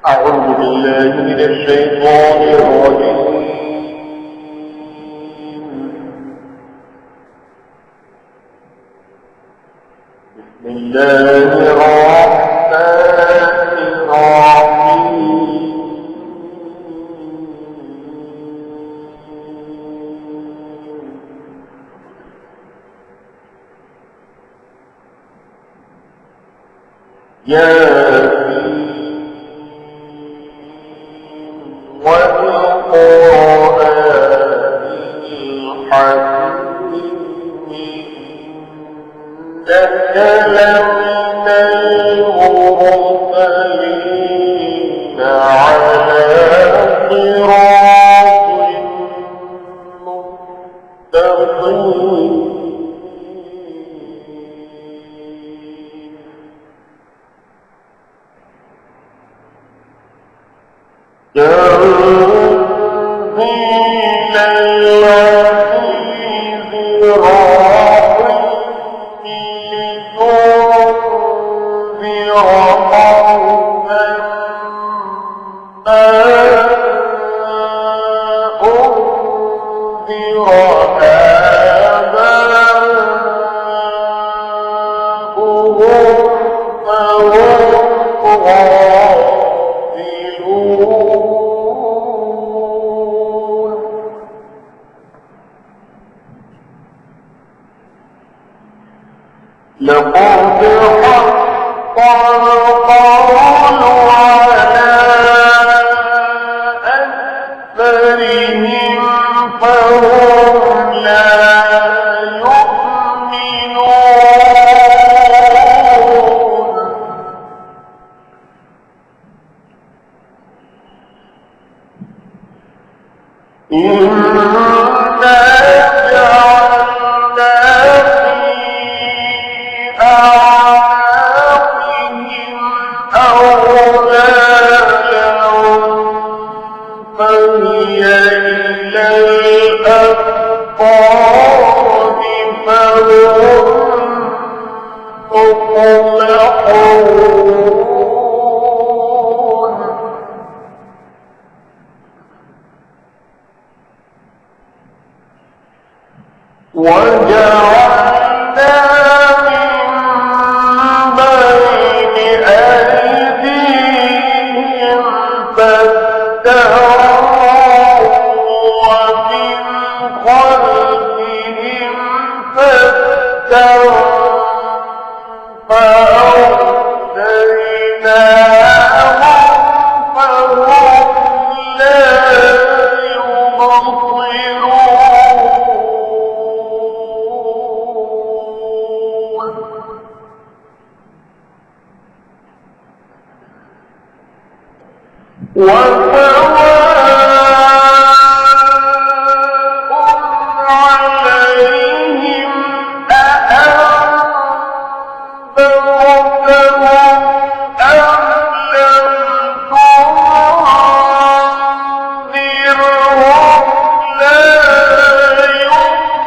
أعوذ بالله من الشيطان الرجيم. بسم الله الرحمن الرحيم. لقد حق القول على أكثرهم فهم لا يؤمنون. إنا جعلنا أعناقهم أغلالا فهي إلى الأذقان فهم مقمحون. وجعلنا من بين أيديهم سدا ومن خلفهم سدا فأغشيناهم فهم لا وسواء عليهم أأنذرتهم أم لم تنذرهم لا يؤمنون.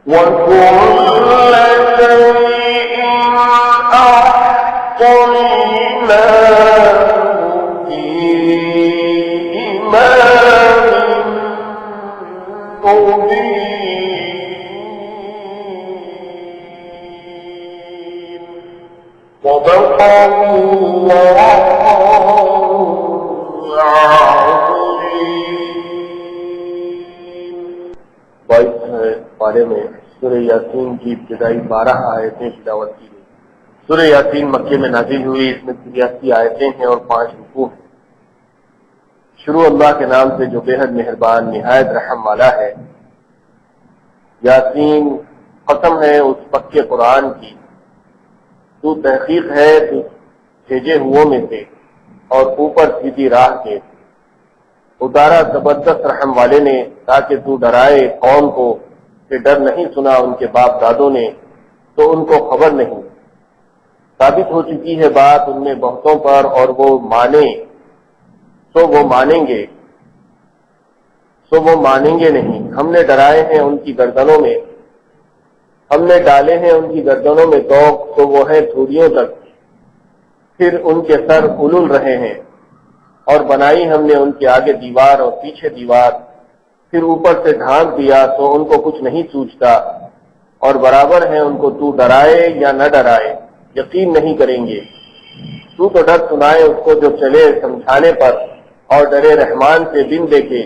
وكل شيء أحصيناه سورہ یاسین کی ابتدائی 12 آیتیں تلاوت کی گئی۔ سورہ یاسین مکے میں نازل ہوئی، اس میں 83 آیتیں ہیں اور 5 رکوع ہیں۔ شروع اللہ کے نام سے جو بے حد مہربان نہایت رحم والا ہے۔ یاسین قسم ہے اس پکے قرآن کی، تو تحقیق ہے تو بھیجے ہوئوں میں سے اور اوپر سیدھی راہ کے، اتارا زبردست رحم والے نے تاکہ تو ڈرائے قوم کو کہ ڈر نہیں سنا ان کے باپ دادوں نے تو ان کو خبر نہیں۔ ثابت ہو چکی ہے بات ان میں بہتوں پر، اور وہ مانے تو وہ مانیں گے نہیں۔ ہم نے ڈرائے ہیں ان کی گردنوں میں، ہم نے ڈالے ہیں ان کی گردنوں میں توق، تو وہ ہیں تھوڑیوں تک، پھر ان کے سر الل رہے ہیں۔ اور بنائی ہم نے ان کے آگے دیوار اور پیچھے دیوار، پھر اوپر سے ڈھانک دیا تو ان کو کچھ نہیں سوچتا۔ اور برابر ہے ان کو تو ڈرائے یا نہ ڈرائے، یقین نہیں کریں گے۔ تو ڈر سنائے اس کو جو چلے سمجھانے پر، اور ڈرے رحمان سے بن دیکھے،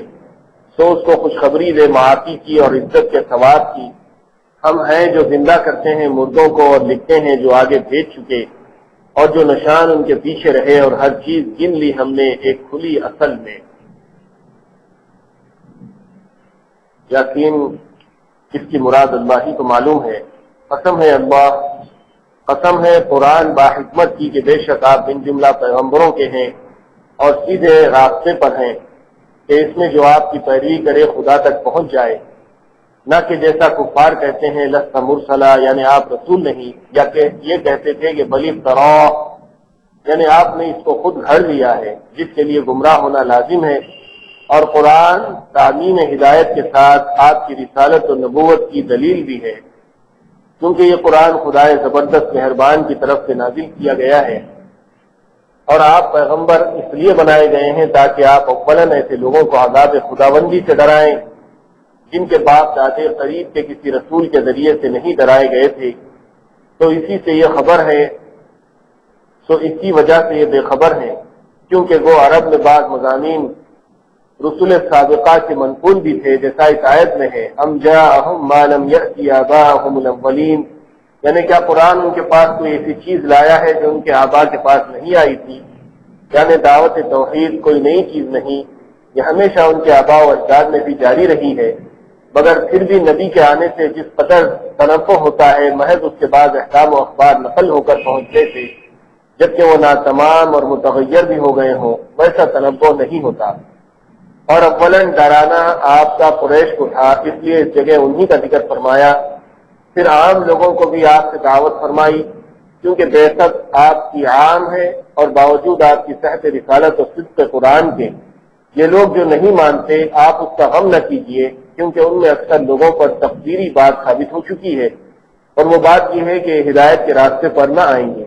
سو اس کو خوشخبری دے معافی کی اور عزت کے ثواب کی۔ ہم ہیں جو زندہ کرتے ہیں مردوں کو اور لکھتے ہیں جو آگے بھیج چکے، اور جو نشان ان کے پیچھے رہے، اور ہر چیز گن لی ہم نے ایک کھلی اصل میں۔ یقین اس کی مراد اللہ ہی کو معلوم ہے۔ قسم ہے اللہ، قسم ہے قرآن باحکمت کی کہ بے شک آپ بن جملہ پیغمبروں کے ہیں اور سیدھے راستے پر ہیں، کہ اس میں جو آپ کی پیروی کرے خدا تک پہنچ جائے، نہ کہ جیسا کفار کہتے ہیں لست مرسلا، یعنی آپ رسول نہیں، یا کہ یہ کہتے تھے کہ بل افترا، یعنی آپ نے اس کو خود گھڑ لیا ہے، جس کے لیے گمراہ ہونا لازم ہے۔ اور قرآن تعمیم ہدایت کے ساتھ آپ کی رسالت و نبوت کی دلیل بھی ہے، کیونکہ یہ قرآن خدائے زبردست مہربان کی طرف سے نازل کیا گیا ہے، اور آپ پیغمبر اس لیے بنائے گئے ہیں تاکہ آپ اولاً ایسے لوگوں کو عذاب خداوندی سے ڈرائیں جن کے باپ دادے قریب کے کسی رسول کے ذریعے سے نہیں ڈرائے گئے تھے۔ تو اسی وجہ سے یہ بے خبر ہیں، کیونکہ وہ عرب میں بعض مضامین رسول سابقہ سے منقول بھی تھے، جیسا اس آیت میں ہے ام جاءہم ما لم یأتی آباءہم الاولین، یعنی کیا قرآن ان کے پاس کوئی ایسی چیز لایا ہے جو ان کے آباء کے پاس نہیں آئی تھی، یعنی دعوت توحید کوئی نئی چیز نہیں، یہ ہمیشہ ان کے آباء و اجداد میں بھی جاری رہی ہے، مگر پھر بھی نبی کے آنے سے جس قدر تنبہ ہوتا ہے، محض اس کے بعد احکام و اخبار نقل ہو کر پہنچتے تھے، جبکہ وہ ناتمام اور متغیر بھی ہو گئے ہوں، ویسا تنبہ نہیں ہوتا۔ اور اولاً ڈرانا آپ کا قریش کو تھا، اس لیے اس جگہ انہی کا ذکر فرمایا۔ پھر عام لوگوں کو بھی آپ سے دعوت فرمائی، کیونکہ بعثت آپ کی عام ہے، اور باوجود آپ کی صحت رسالت و صدق قرآن کے یہ لوگ جو نہیں مانتے، آپ اس کا غم نہ کیجیے، کیونکہ ان میں اکثر لوگوں پر تقدیری بات ثابت ہو چکی ہے، اور وہ بات یہ ہے کہ ہدایت کے راستے پر نہ آئیں گے،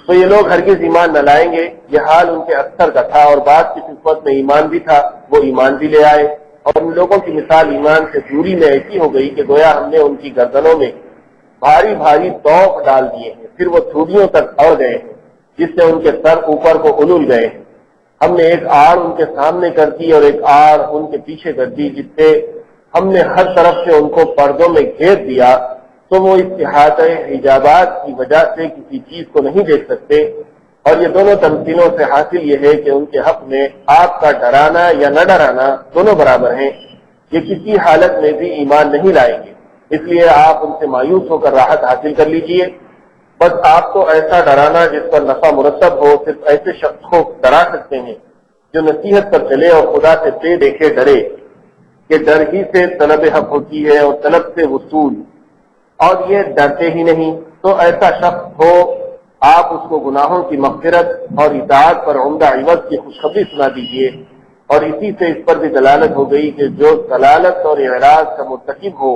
تو یہ لوگ ہرگز ایمان نہ لائیں گے۔ یہ حال ان کے اکثر کا تھا، اور بعض کی قسمت میں ایمان بھی تھا، وہ ایمان بھی لے آئے، اور ان لوگوں کی مثال ایمان سے دوری میں ایسی ہو گئی کہ گویا ہم نے ان کی گردنوں میں بھاری بھاری توق ڈال دیے ہیں، پھر وہ تھوڑیوں تک اڑ گئے ہیں، جس سے ان کے سر اوپر کو الل گئے ہیں۔ ہم نے ایک آڑ ان کے سامنے کر دی اور ایک آڑ ان کے پیچھے کر دی، جس سے ہم نے ہر طرف سے ان کو پردوں میں گھیر دیا، تو وہ اس احاطہ حجابات کی وجہ سے کسی چیز کو نہیں دیکھ سکتے۔ اور یہ دونوں تمثیلوں سے حاصل یہ ہے کہ ان کے حق میں آپ کا ڈرانا یا نہ ڈرانا دونوں برابر ہیں، یہ کسی حالت میں بھی ایمان نہیں لائیں گے، اس لیے آپ ان سے مایوس ہو کر راحت حاصل کر لیجئے۔ بس آپ کو ایسا ڈرانا جس پر نفع مرتب ہو، صرف ایسے شخص کو ڈرا سکتے ہیں جو نصیحت پر چلے اور خدا سے بے دیکھے ڈرے، کہ ڈر ہی سے طلب حق ہوتی ہے اور طلب سے وصول، اور یہ ڈرتے ہی نہیں، تو ایسا شخص ہو آپ اس کو گناہوں کی مغفرت اور اطاعت پر عمدہ عوض کی خوشخبری سنا دیجیے۔ اور اسی سے اس پر بھی دلالت ہو گئی کہ جو دلالت اور اعراض کا مرتکب ہو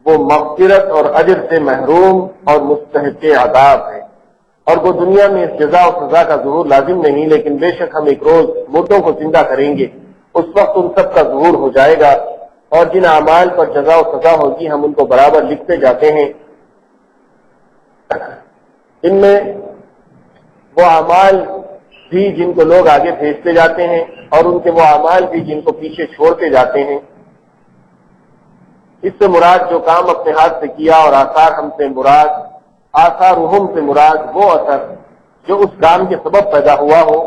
وہ مغفرت اور اجر سے محروم اور مستحق عذاب ہے، اور وہ دنیا میں اس جزا و سزا کا ظہور لازم نہیں، لیکن بے شک ہم ایک روز مردوں کو زندہ کریں گے، اس وقت ان سب کا ظہور ہو جائے گا، اور جن اعمال پر جزا و سزا ہوگی ہم ان کو برابر لکھتے جاتے ہیں۔ ان میں وہ اعمال بھی جن کو لوگ آگے بھیجتے جاتے ہیں، اور ان کے وہ اعمال بھی جن کو پیچھے چھوڑتے جاتے ہیں۔ اس سے مراد جو کام اپنے ہاتھ سے کیا، اور آثار ہم سے مراد، آثارہم سے مراد وہ اثر جو اس کام کے سبب پیدا ہوا ہو،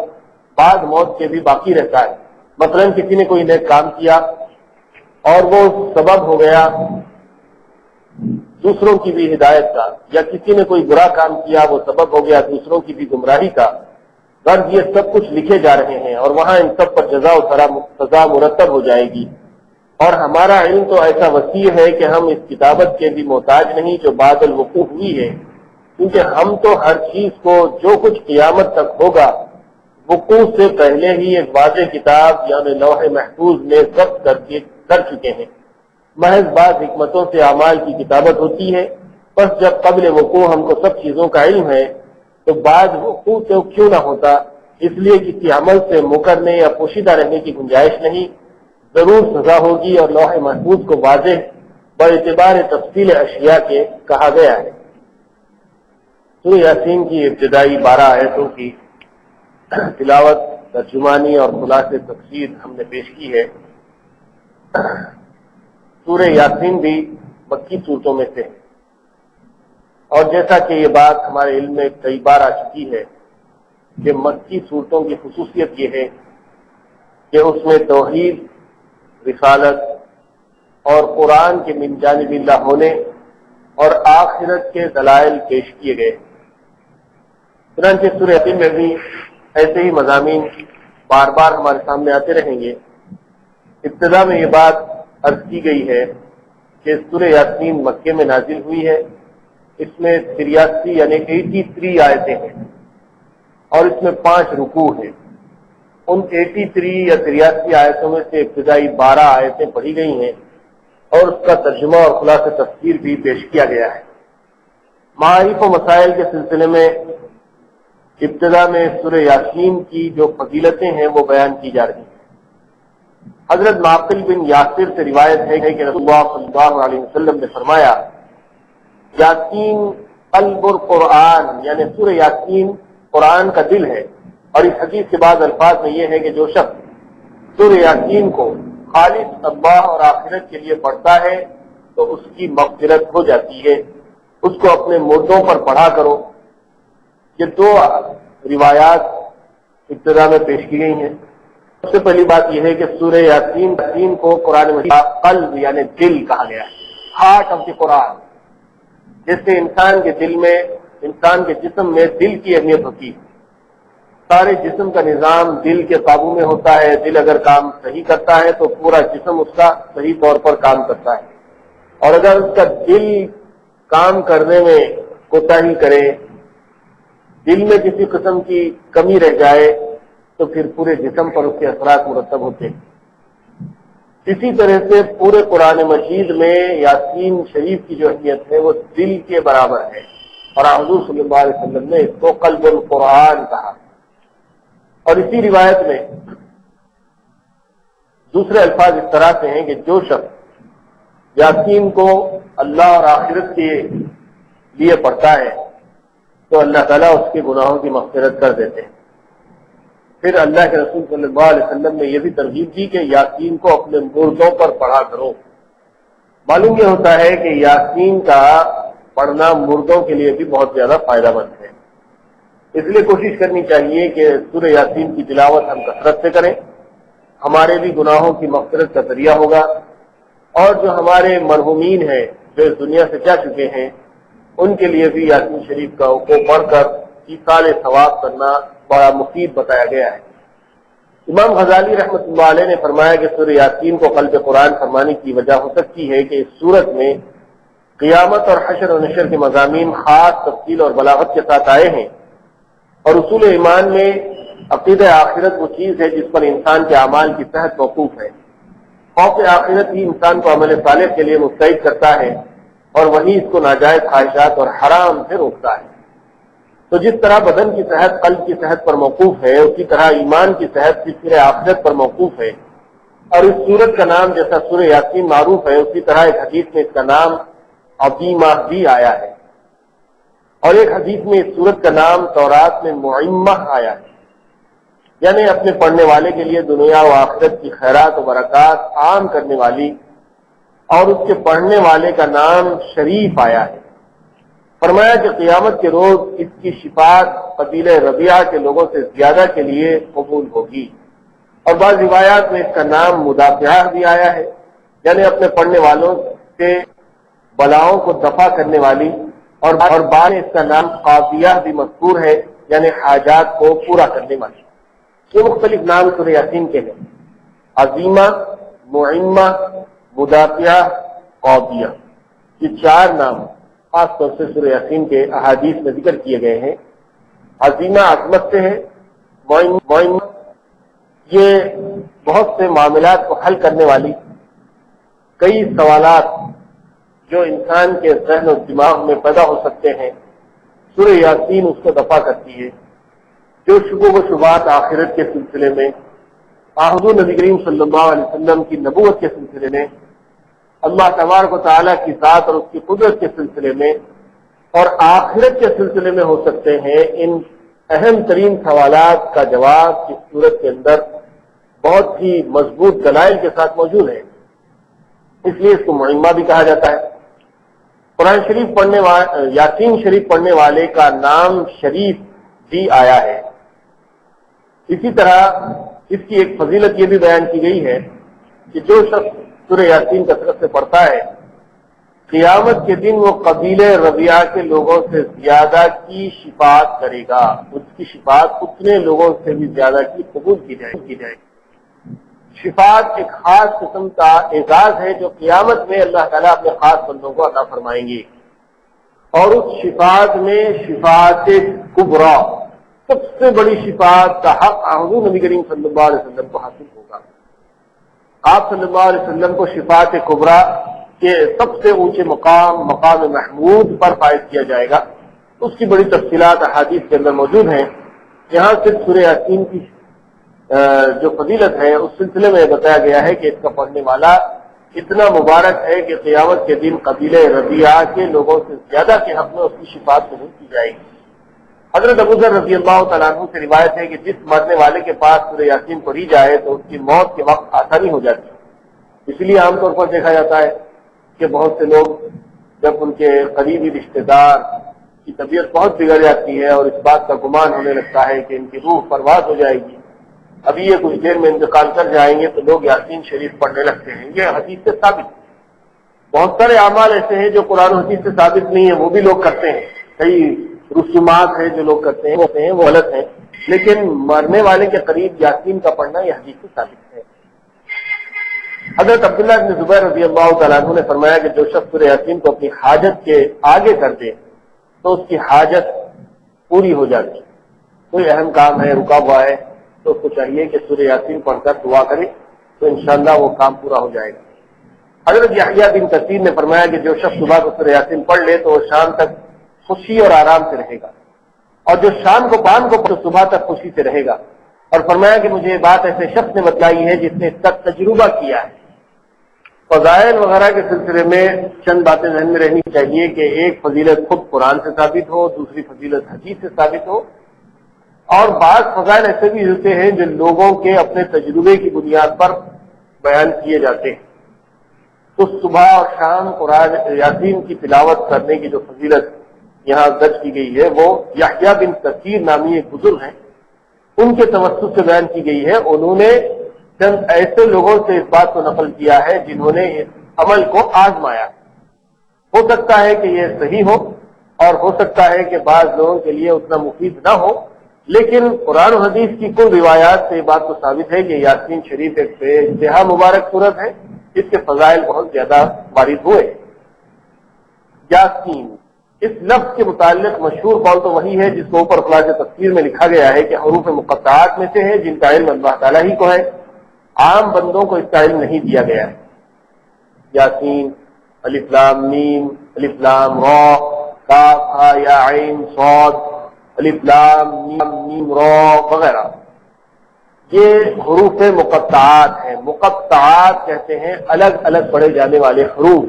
بعد موت کے بھی باقی رہتا ہے۔ مثلا کسی نے کوئی نیک کام کیا اور وہ سبب ہو گیا دوسروں کی بھی ہدایت کا، یا کسی نے کوئی برا کام کیا، وہ سبب ہو گیا دوسروں کی بھی گمراہی کا، غرض یہ سب کچھ لکھے جا رہے ہیں اور وہاں ان سب پر جزا و سزا مرتب ہو جائے گی۔ اور ہمارا علم تو ایسا وسیع ہے کہ ہم اس کتابت کے بھی محتاج نہیں جو بعد الوقوع ہوئی ہے، کیونکہ ہم تو ہر چیز کو جو کچھ قیامت تک ہوگا وقوع سے پہلے ہی ایک واضح کتاب یعنی لوح محفوظ میں ضبط کر چکے ہیں۔ محض بعض حکمتوں سے اعمال کی کتابت ہوتی ہے، بس جب قبل وقوع ہم کو سب چیزوں کا علم ہے تو بعد وقوع سے کیوں نہ ہوتا، اس لیے کسی عمل سے مکرنے یا پوشیدہ رہنے کی گنجائش نہیں، ضرور سزا ہوگی، اور لوح محفوظ کو واضح باعتبار تفصیل اشیاء کے کہا گیا ہے۔ سورہ یاسین کی ابتدائی 12 آیتوں کی تلاوت، ترجمانی اور خلاصے تفسیر ہم نے پیش کی ہے۔ سورہ یاسین بھی مکی صورتوں میں سے ہے، اور جیسا کہ یہ بات ہمارے علم میں کئی بار آ چکی ہے کہ مکی صورتوں کی خصوصیت یہ ہے کہ اس میں توحید، رسالت اور قرآن کے من جانب اللہ ہونے اور آخرت کے دلائل پیش کیے گئے۔ چنانچہ سورہ یاسین میں بھی ایسے ہی مضامین بار بار ہمارے سامنے آتے رہیں گے۔ ابتدا میں یہ بات عرض کی گئی ہے کہ سورہ یاسین مکے میں نازل ہوئی ہے، اس میں 83 یعنی 83 آیتیں ہیں اور اس میں 5 رکوع ہیں۔ ان 83 یا 83 آیتوں میں سے ابتدائی 12 آیتیں پڑھی گئی ہیں اور اس کا ترجمہ اور خلاصہ تفسیر بھی پیش کیا گیا ہے۔ معارف و مسائل کے سلسلے میں ابتدا میں سورہ یاسین کی جو فضیلتیں ہیں وہ بیان کی جا رہی ہیں۔ حضرت معقل بن یاسر سے روایت ہے کہ رسول اللہ صلی اللہ علیہ وسلم نے فرمایا، یاسین قلب القرآن، یعنی سورہ یاسین قرآن کا دل ہے۔ اور اس حدیث کے بعد الفاظ میں یہ ہے کہ جو شخص سورہ یاسین کو خالص اللہ اور آخرت کے لیے پڑھتا ہے تو اس کی مغفرت ہو جاتی ہے، اس کو اپنے مردوں پر پڑھا کرو۔ یہ 2 روایات ابتدا میں پیش کی گئی ہیں۔ سب سے پہلی بات یہ ہے کہ سورہ یاسین کو قرآن مجید کا قلب یعنی دل کہا گیا ہے، ہارٹ آف دی قرآن۔ جیسے انسان کے دل میں، انسان کے جسم میں دل کی اہمیت ہوتی ہے، سارے جسم کا نظام دل کے قابو میں ہوتا ہے۔ دل اگر کام صحیح کرتا ہے تو پورا جسم اس کا صحیح طور پر کام کرتا ہے، اور اگر اس کا دل کام کرنے میں کوتاہی کرے، دل میں کسی قسم کی کمی رہ جائے تو پھر پورے جسم پر اس کے اثرات مرتب ہوتے ہیں۔ اسی طرح سے پورے قرآن مجید میں یاسین شریف کی جو اہمیت ہے وہ دل کے برابر ہے، اور حضور صلی اللہ علیہ وسلم نے اس کو قلب القرآن کہا۔ اور اسی روایت میں دوسرے الفاظ اس طرح سے ہیں کہ جو شخص یاسین کو اللہ اور آخرت کے لیے پڑھتا ہے تو اللہ تعالیٰ اس کے گناہوں کی مغفرت کر دیتے ہیں۔ پھر اللہ کے رسول صلی اللہ علیہ وسلم نے یہ بھی ترغیب دی کہ یاسین کو اپنے مردوں پر پڑھا کرو۔ معلوم یہ ہوتا ہے کہ یاسین کا پڑھنا مردوں کے لیے بھی بہت زیادہ فائدہ مند ہے، اس لیے کوشش کرنی چاہیے کہ سورہ یاسین کی تلاوت ہم کثرت سے کریں، ہمارے بھی گناہوں کی مغفرت کا ذریعہ ہوگا، اور جو ہمارے مرحومین ہیں جو اس دنیا سے جا چکے ہیں ان کے لیے بھی یاسین شریف کا کو پڑھ کر ایصال ثواب کرنا بڑا مفید بتایا گیا ہے۔ امام غزالی رحمۃ اللہ علیہ نے فرمایا کہ سورہ یاسین کو قلب قرآن فرمانے کی وجہ ہو سکتی ہے کہ اس صورت میں قیامت اور حشر و نشر کے مضامین خاص تفصیل اور بلاغت کے ساتھ آئے ہیں، اور اصول ایمان میں عقیدہ آخرت وہ چیز ہے جس پر انسان کے اعمال کی صحت موقوف ہے۔ خوف آخرت ہی انسان کو عمل صالح کے لیے مستعد کرتا ہے، اور وہی اس کو ناجائز خواہشات اور حرام سے روکتا ہے۔ تو جس طرح بدن کی صحت قلب کی صحت پر موقوف ہے، اسی طرح ایمان کی صحت فکر آخرت پر موقوف ہے۔ اور اس سورت کا نام جیسا سورہ یاسین معروف ہے، اسی طرح ایک حدیث میں اس کا نام عظیمہ بھی آیا ہے، اور ایک حدیث میں اس سورت کا نام تورات میں معمہ آیا ہے، یعنی اپنے پڑھنے والے کے لیے دنیا و آخرت کی خیرات و برکات عام کرنے والی اور اس کے پڑھنے والے کا نام شریف آیا ہے۔ فرمایا کہ قیامت کے روز اس کی شفاعت قبیلہ ربیعہ کے لوگوں سے زیادہ کے لیے قبول ہوگی، اور بعض روایات میں اس کا نام مدافعہ بھی آیا ہے، یعنی اپنے پڑھنے والوں سے بلاؤں کو دفع کرنے والی، اور بعد میں اس کا نام قاضیہ بھی مذکور ہے، یعنی حاجات کو پورا کرنے والی۔ یہ مختلف نام سورہ یاسین کے ہیں، عظیمہ، معمہ، مدافعہ، قاضیہ، یہ چار نام خاص طور سے سورہ یاسین کے احادیث میں ذکر کیے گئے ہیں۔ عظیمہ عظمت سے ہے، معمہ یہ بہت سے معاملات کو حل کرنے والی، کئی سوالات جو انسان کے ذہن و دماغ میں پیدا ہو سکتے ہیں سورہ یاسین اس کو دفع کرتی ہے۔ جو شبہ و شبہات آخرت کے سلسلے میں، حضور نبی کریم صلی اللہ علیہ وسلم کی نبوت کے سلسلے میں، اللہ تبارک و تعالیٰ کی ذات اور اس کی قدرت کے سلسلے میں، اور آخرت کے سلسلے میں ہو سکتے ہیں، ان اہم ترین سوالات کا جواب اس صورت کے اندر بہت ہی مضبوط دلائل کے ساتھ موجود ہے، اس لیے اس کو معمہ بھی کہا جاتا ہے۔ قرآن شریف پڑھنے یاسین شریف پڑھنے والے کا نام شریف بھی آیا ہے۔ اسی طرح اس کی ایک فضیلت یہ بھی بیان کی گئی ہے کہ جو شخص سورہ یاسین کثرت سے پڑھتا ہے، قیامت کے دن وہ قبیلہ ربیعہ کے لوگوں سے زیادہ کی شفاعت کرے گا، اس کی شفاعت اتنے لوگوں سے بھی زیادہ کی قبول کی جائے گی۔ شفاعت ایک خاص قسم کا اعزاز ہے جو قیامت میں اللہ تعالیٰ اپنے خاص بندوں کو عطا فرمائیں گے، اور اس شفاعت میں شفاعت کبریٰ، سب سے بڑی شفاعت کا حق حضور نبی کریم صلی اللہ علیہ وسلم کو حاصل ہوگا۔ آپ صلی اللہ علیہ وسلم کو شفاعت کبریٰ کے سب سے اونچے مقام محمود پر فائز کیا جائے گا۔ اس کی بڑی تفصیلات احادیث کے اندر موجود ہیں، یہاں صرف سورہ یاسین کی جو فضیلت ہے اس سلسلے میں بتایا گیا ہے کہ اس کا پڑھنے والا اتنا مبارک ہے کہ قیامت کے دن قبیلہ ربیعہ کے لوگوں سے زیادہ کے حق میں اس کی شفاعت قبول کی جائے گی۔ حضرت ابو ذر رضی اللہ تعالیٰ عنہ سے روایت ہے کہ جس مرنے والے کے پاس سورہ یاسین پڑھی جائے تو اس کی موت کے وقت آسانی ہو جاتی ہے۔ اس لیے عام طور پر دیکھا جاتا ہے کہ بہت سے لوگ جب ان کے قریبی رشتہ دار کی طبیعت بہت بگڑ جاتی ہے اور اس بات کا گمان ہونے لگتا ہے کہ ان کی روح پرواز ہو جائے گی، ابھی یہ کچھ دیر میں انتقال کر جائیں گے، تو لوگ یاسین شریف پڑھنے لگتے ہیں۔ یہ حدیث سے ثابت ہے۔ بہت سارے اعمال ایسے ہیں جو قرآن و حدیث سے ثابت نہیں ہیں، وہ بھی لوگ کرتے ہیں۔ کئی رسومات ہیں جو لوگ کرتے ہیں وہ غلط ہیں، لیکن مرنے والے کے قریب یاسین کا پڑھنا یہ حدیث سے ثابت ہے۔ حضرت عبداللہ بن زبیر رضی اللہ تعالیٰ عنہ نے فرمایا کہ جو شخص سورہ یاسین کو اپنی حاجت کے آگے کر دے تو اس کی حاجت پوری ہو جاتی ہے۔ کوئی اہم کام ہے، رکا ہوا ہے، تو اس کو چاہیے کہ سورہ یاسین پڑھ کر دعا کرے تو انشاءاللہ وہ کام پورا ہو جائے گا۔ حضرت یحییٰ بن کثیر نے فرمایا کہ جو شخص صبح کو سورہ یاسین پڑھ لے تو وہ شام تک خوشی اور آرام سے رہے گا، اور جو شام کو پان کو تو صبح تک خوشی سے رہے گا۔ اور فرمایا کہ مجھے یہ بات ایسے شخص نے بتلائی ہے جس نے اس کا تجربہ کیا ہے۔ فضائل وغیرہ کے سلسلے میں چند باتیں ذہن میں رہنی چاہیے کہ ایک فضیلت خود قرآن سے ثابت ہو، دوسری فضیلت حدیث سے ثابت ہو، اور بعض فضائل ایسے بھی ہوتے ہیں جو لوگوں کے اپنے تجربے کی بنیاد پر بیان کیے جاتے ہیں۔ تو صبح اور شام قرآن یاسین کی تلاوت کرنے کی جو فضیلت یہاں درج کی گئی ہے وہ یحییٰ بن کثیر نامی ایک بزرگ ہیں، ان کے توسط سے بیان کی گئی ہے۔ انہوں نے چند ایسے لوگوں سے اس بات کو نقل کیا ہے جنہوں نے اس عمل کو آزمایا۔ ہو سکتا ہے کہ یہ صحیح ہو اور ہو سکتا ہے کہ بعض لوگوں کے لیے اتنا مفید نہ ہو، لیکن قرآن و حدیث کی کل روایات سے یہ بات تو ثابت ہے کہ یاسین شریف ایک بے انتہا مبارک صورت ہے، اس کے فضائل بہت زیادہ وارد ہوئے۔ یاسین اس لفظ کے متعلق مشہور قول تو وہی ہے جس کو اوپر خلاصہ تفسیر میں لکھا گیا ہے کہ حروف مقطعات میں سے ہے جن کا علم اللہ تعالیٰ ہی کو ہے، عام بندوں کو اس کا علم نہیں دیا گیا ہے۔ یاسین، الف لام میم، الف لام را، کاف ہا یا عین صاد، الف لام میم را وغیرہ، یہ حروف مقطعات ہیں۔ مقطعات کہتے ہیں الگ الگ پڑھے جانے والے حروف،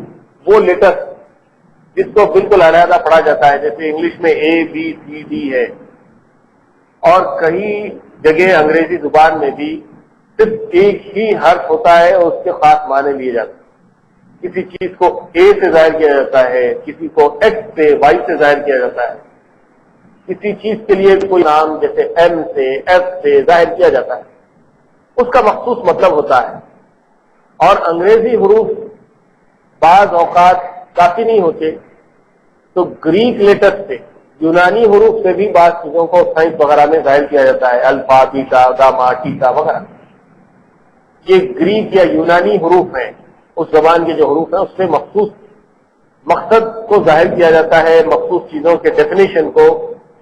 وہ لیٹر جس کو بالکل علیحدہ پڑھا جاتا ہے، جیسے انگلش میں اے بی سی ڈی ہے، اور کئی جگہ انگریزی زبان میں بھی صرف ایک ہی حرف ہوتا ہے اور اس کے خاص معنی لیے جاتے ہیں۔ کسی چیز کو اے سے ظاہر کیا جاتا ہے، کسی کو ایکس سے وائی سے ظاہر کیا جاتا ہے، کسی چیز کے لیے کوئی نام جیسے ایم سے ایف سے ظاہر کیا جاتا ہے، اس کا مخصوص مطلب ہوتا ہے۔ اور انگریزی حروف بعض اوقات کافی نہیں ہوتے، تو گریک لیٹر سے، یونانی حروف سے بھی بعض چیزوں کو سائنس وغیرہ میں ظاہر کیا جاتا ہے، الفا بیٹا گاما ٹیٹا وغیرہ۔ یہ گریک یا یونانی حروف ہیں، اس زبان کے جو حروف ہیں اس سے مخصوص مقصد کو ظاہر کیا جاتا ہے، مخصوص چیزوں کے ڈیفینیشن کو،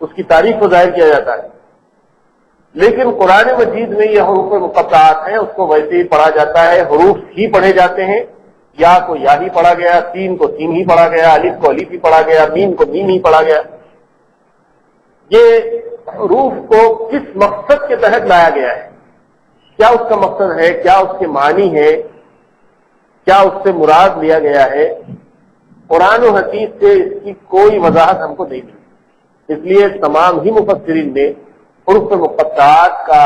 اس کی تعریف کو ظاہر کیا جاتا ہے۔ لیکن قرآن مجید میں یہ حروف مقطعات ہیں، اس کو ویسے ہی پڑھا جاتا ہے، حروف ہی پڑھے جاتے ہیں، یا کو یا ہی پڑھا گیا، سین کو سین ہی پڑھا گیا، الف کو الف ہی پڑھا گیا، میم کو میم ہی پڑھا گیا۔ یہ حروف کو کس مقصد کے تحت لایا گیا ہے، کیا اس کا مقصد ہے، کیا اس کے معنی ہے، کیا اس سے مراد لیا گیا ہے، قرآن و حدیث سے اس کی کوئی وضاحت ہم کو نہیں ملی۔ اس لیے تمام ہی مفسرین نے حروف مقطعات کا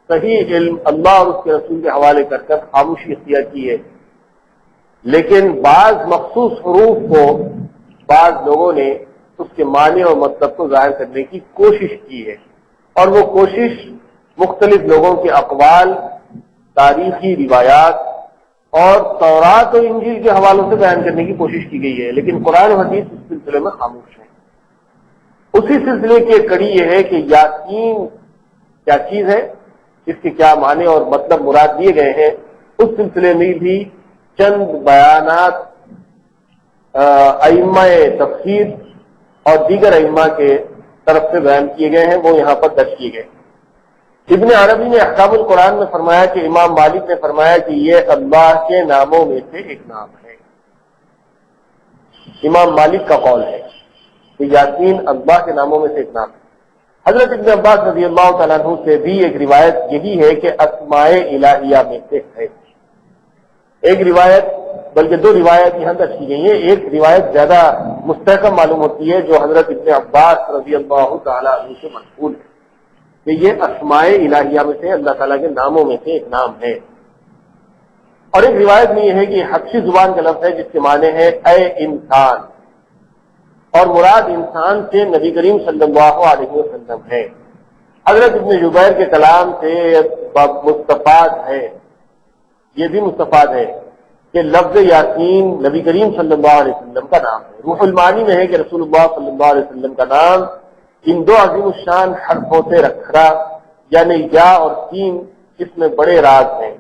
صحیح علم اللہ اور اس کے رسول کے حوالے کر کر خاموشی اختیار کی ہے۔ لیکن بعض مخصوص حروف کو بعض لوگوں نے اس کے معنی اور مطلب کو ظاہر کرنے کی کوشش کی ہے، اور وہ کوشش مختلف لوگوں کے اقوال، تاریخی روایات اور تورات و انجیل کے حوالوں سے بیان کرنے کی کوشش کی گئی ہے، لیکن قرآن و حدیث اس سلسلے میں خاموش ہے۔ اسی سلسلے کی ایک کڑی یہ ہے کہ یاسین کیا چیز ہے، اس کے کیا معنی اور مطلب مراد دیے گئے ہیں، اس سلسلے میں بھی چند بیانات ائمہ تفسیر اور دیگر ائمہ کے طرف سے بیان کیے گئے ہیں، وہ یہاں پر درج کیے گئے۔ ابن عربی نے احکام القرآن میں فرمایا کہ امام مالک نے فرمایا کہ یہ اللہ کے ناموں میں سے ایک نام ہے۔ امام مالک کا قول ہے کہ یاسین اللہ کے ناموں میں سے ایک نام ہے۔ حضرت ابن عباس رضی اللہ تعالیٰ عنہ سے بھی ایک روایت یہی ہے کہ اسماء الہیہ میں سے ہے۔ ایک روایت، بلکہ دو روایت یہاں درج کی گئی ہیں۔ ایک روایت زیادہ مستحکم معلوم ہوتی ہے جو حضرت ابن عباس رضی اللہ تعالیٰ عنہ سے منقول ہے کہ یہ اسماء الہیہ میں سے اللہ تعالیٰ کے ناموں میں سے ایک نام ہے۔ اور ایک روایت میں یہ ہے کہ یہ حبشی زبان کا لفظ ہے جس کے معنی ہے اے انسان، اور مراد انسان سے نبی کریم صلی اللہ علیہ وسلم ہے۔ حضرت ابن جبیر کے کلام سے مستفاد ہے، یہ بھی مستفاد ہے کہ لفظ یاسین نبی کریم صلی اللہ علیہ وسلم کا نام ہے۔ روح المعانی میں ہے کہ رسول اللہ صلی اللہ علیہ وسلم کا نام ان دو عظیم الشان حرفوں سے رکھا، یعنی یا اور سین، اس میں بڑے راز ہیں۔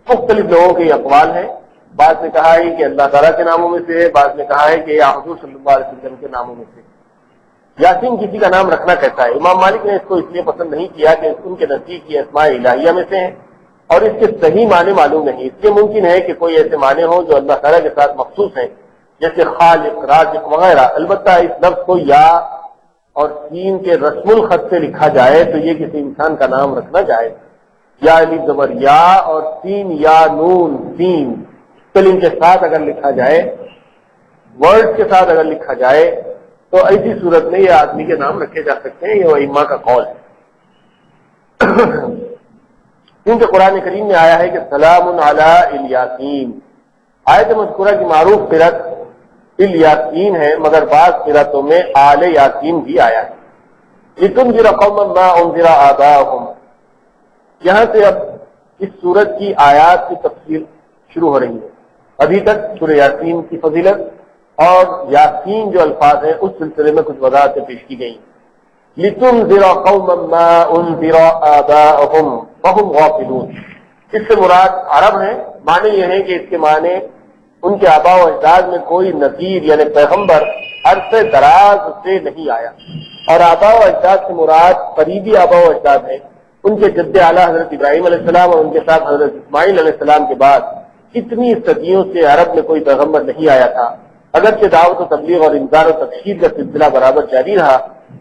مختلف لوگوں کے اقوال ہیں، بعض نے کہا ہے کہ اللہ تعالیٰ کے ناموں میں سے ہے، بعض نے کہا ہے کہ یا حضور صلی اللہ علیہ وسلم کے ناموں میں سے۔ یاسین کسی کا نام رکھنا کیسا ہے؟ امام مالک نے اس کو اس لیے پسند نہیں کیا کہ ان کے نزدیک یہ اسماء الہیہ میں سے ہیں اور اس کے صحیح معنی معلوم نہیں۔ اس لیے ممکن ہے کہ کوئی ایسے معنی ہوں جو اللہ تعالیٰ کے ساتھ مخصوص ہیں، جیسے خالق، رازق وغیرہ۔ البتہ اس لفظ کو یا اور سین کے رسم الخط سے لکھا جائے تو یہ کسی انسان کا نام رکھنا جائز۔ یا الف زبر یا اور سین یا نون سین اسپیلنگ کے ساتھ اگر لکھا جائے، ورڈ کے ساتھ اگر لکھا جائے، تو ایسی صورت میں یہ آدمی کے نام رکھے جا سکتے ہیں۔ یہ ائمہ کا قول ہے، کیونکہ قرآن کریم میں آیا ہے کہ سلام علی الیاسین۔ آیت مذکورہ کی معروف قرأت الیاسین ہے، مگر بعض قرأتوں میں آل یاسین بھی آیا ہے۔ لتنذر قوما ما انذر آباؤہم۔ یہاں سے اب اس سورت کی آیات کی تفصیل شروع ہو رہی ہے۔ ابھی تک سورہ یاسین کی فضیلت اور یاسین جو الفاظ ہیں اس سلسلے میں کچھ وضاحتیں پیش کی گئی۔ لتنذر قوما ما انذر آباؤہم فہم غافلون، اس سے مراد عرب ہیں۔ معنی یہ ہے کہ اس کے معنی ان کے آباء و اجداد میں کوئی نذیر یعنی پیغمبر عرصے دراز سے نہیں آیا، اور آباء و اجداد سے مراد قریبی آباء و اجداد ہیں۔ ان کے جد اعلیٰ حضرت ابراہیم علیہ السلام اور ان کے ساتھ حضرت اسماعیل علیہ السلام کے بعد اتنی صدیوں سے عرب میں کوئی پیغمبر نہیں آیا تھا۔ اگرچہ دعوت و تبلیغ اور انذار و تبشیر کا سلسلہ برابر جاری رہا،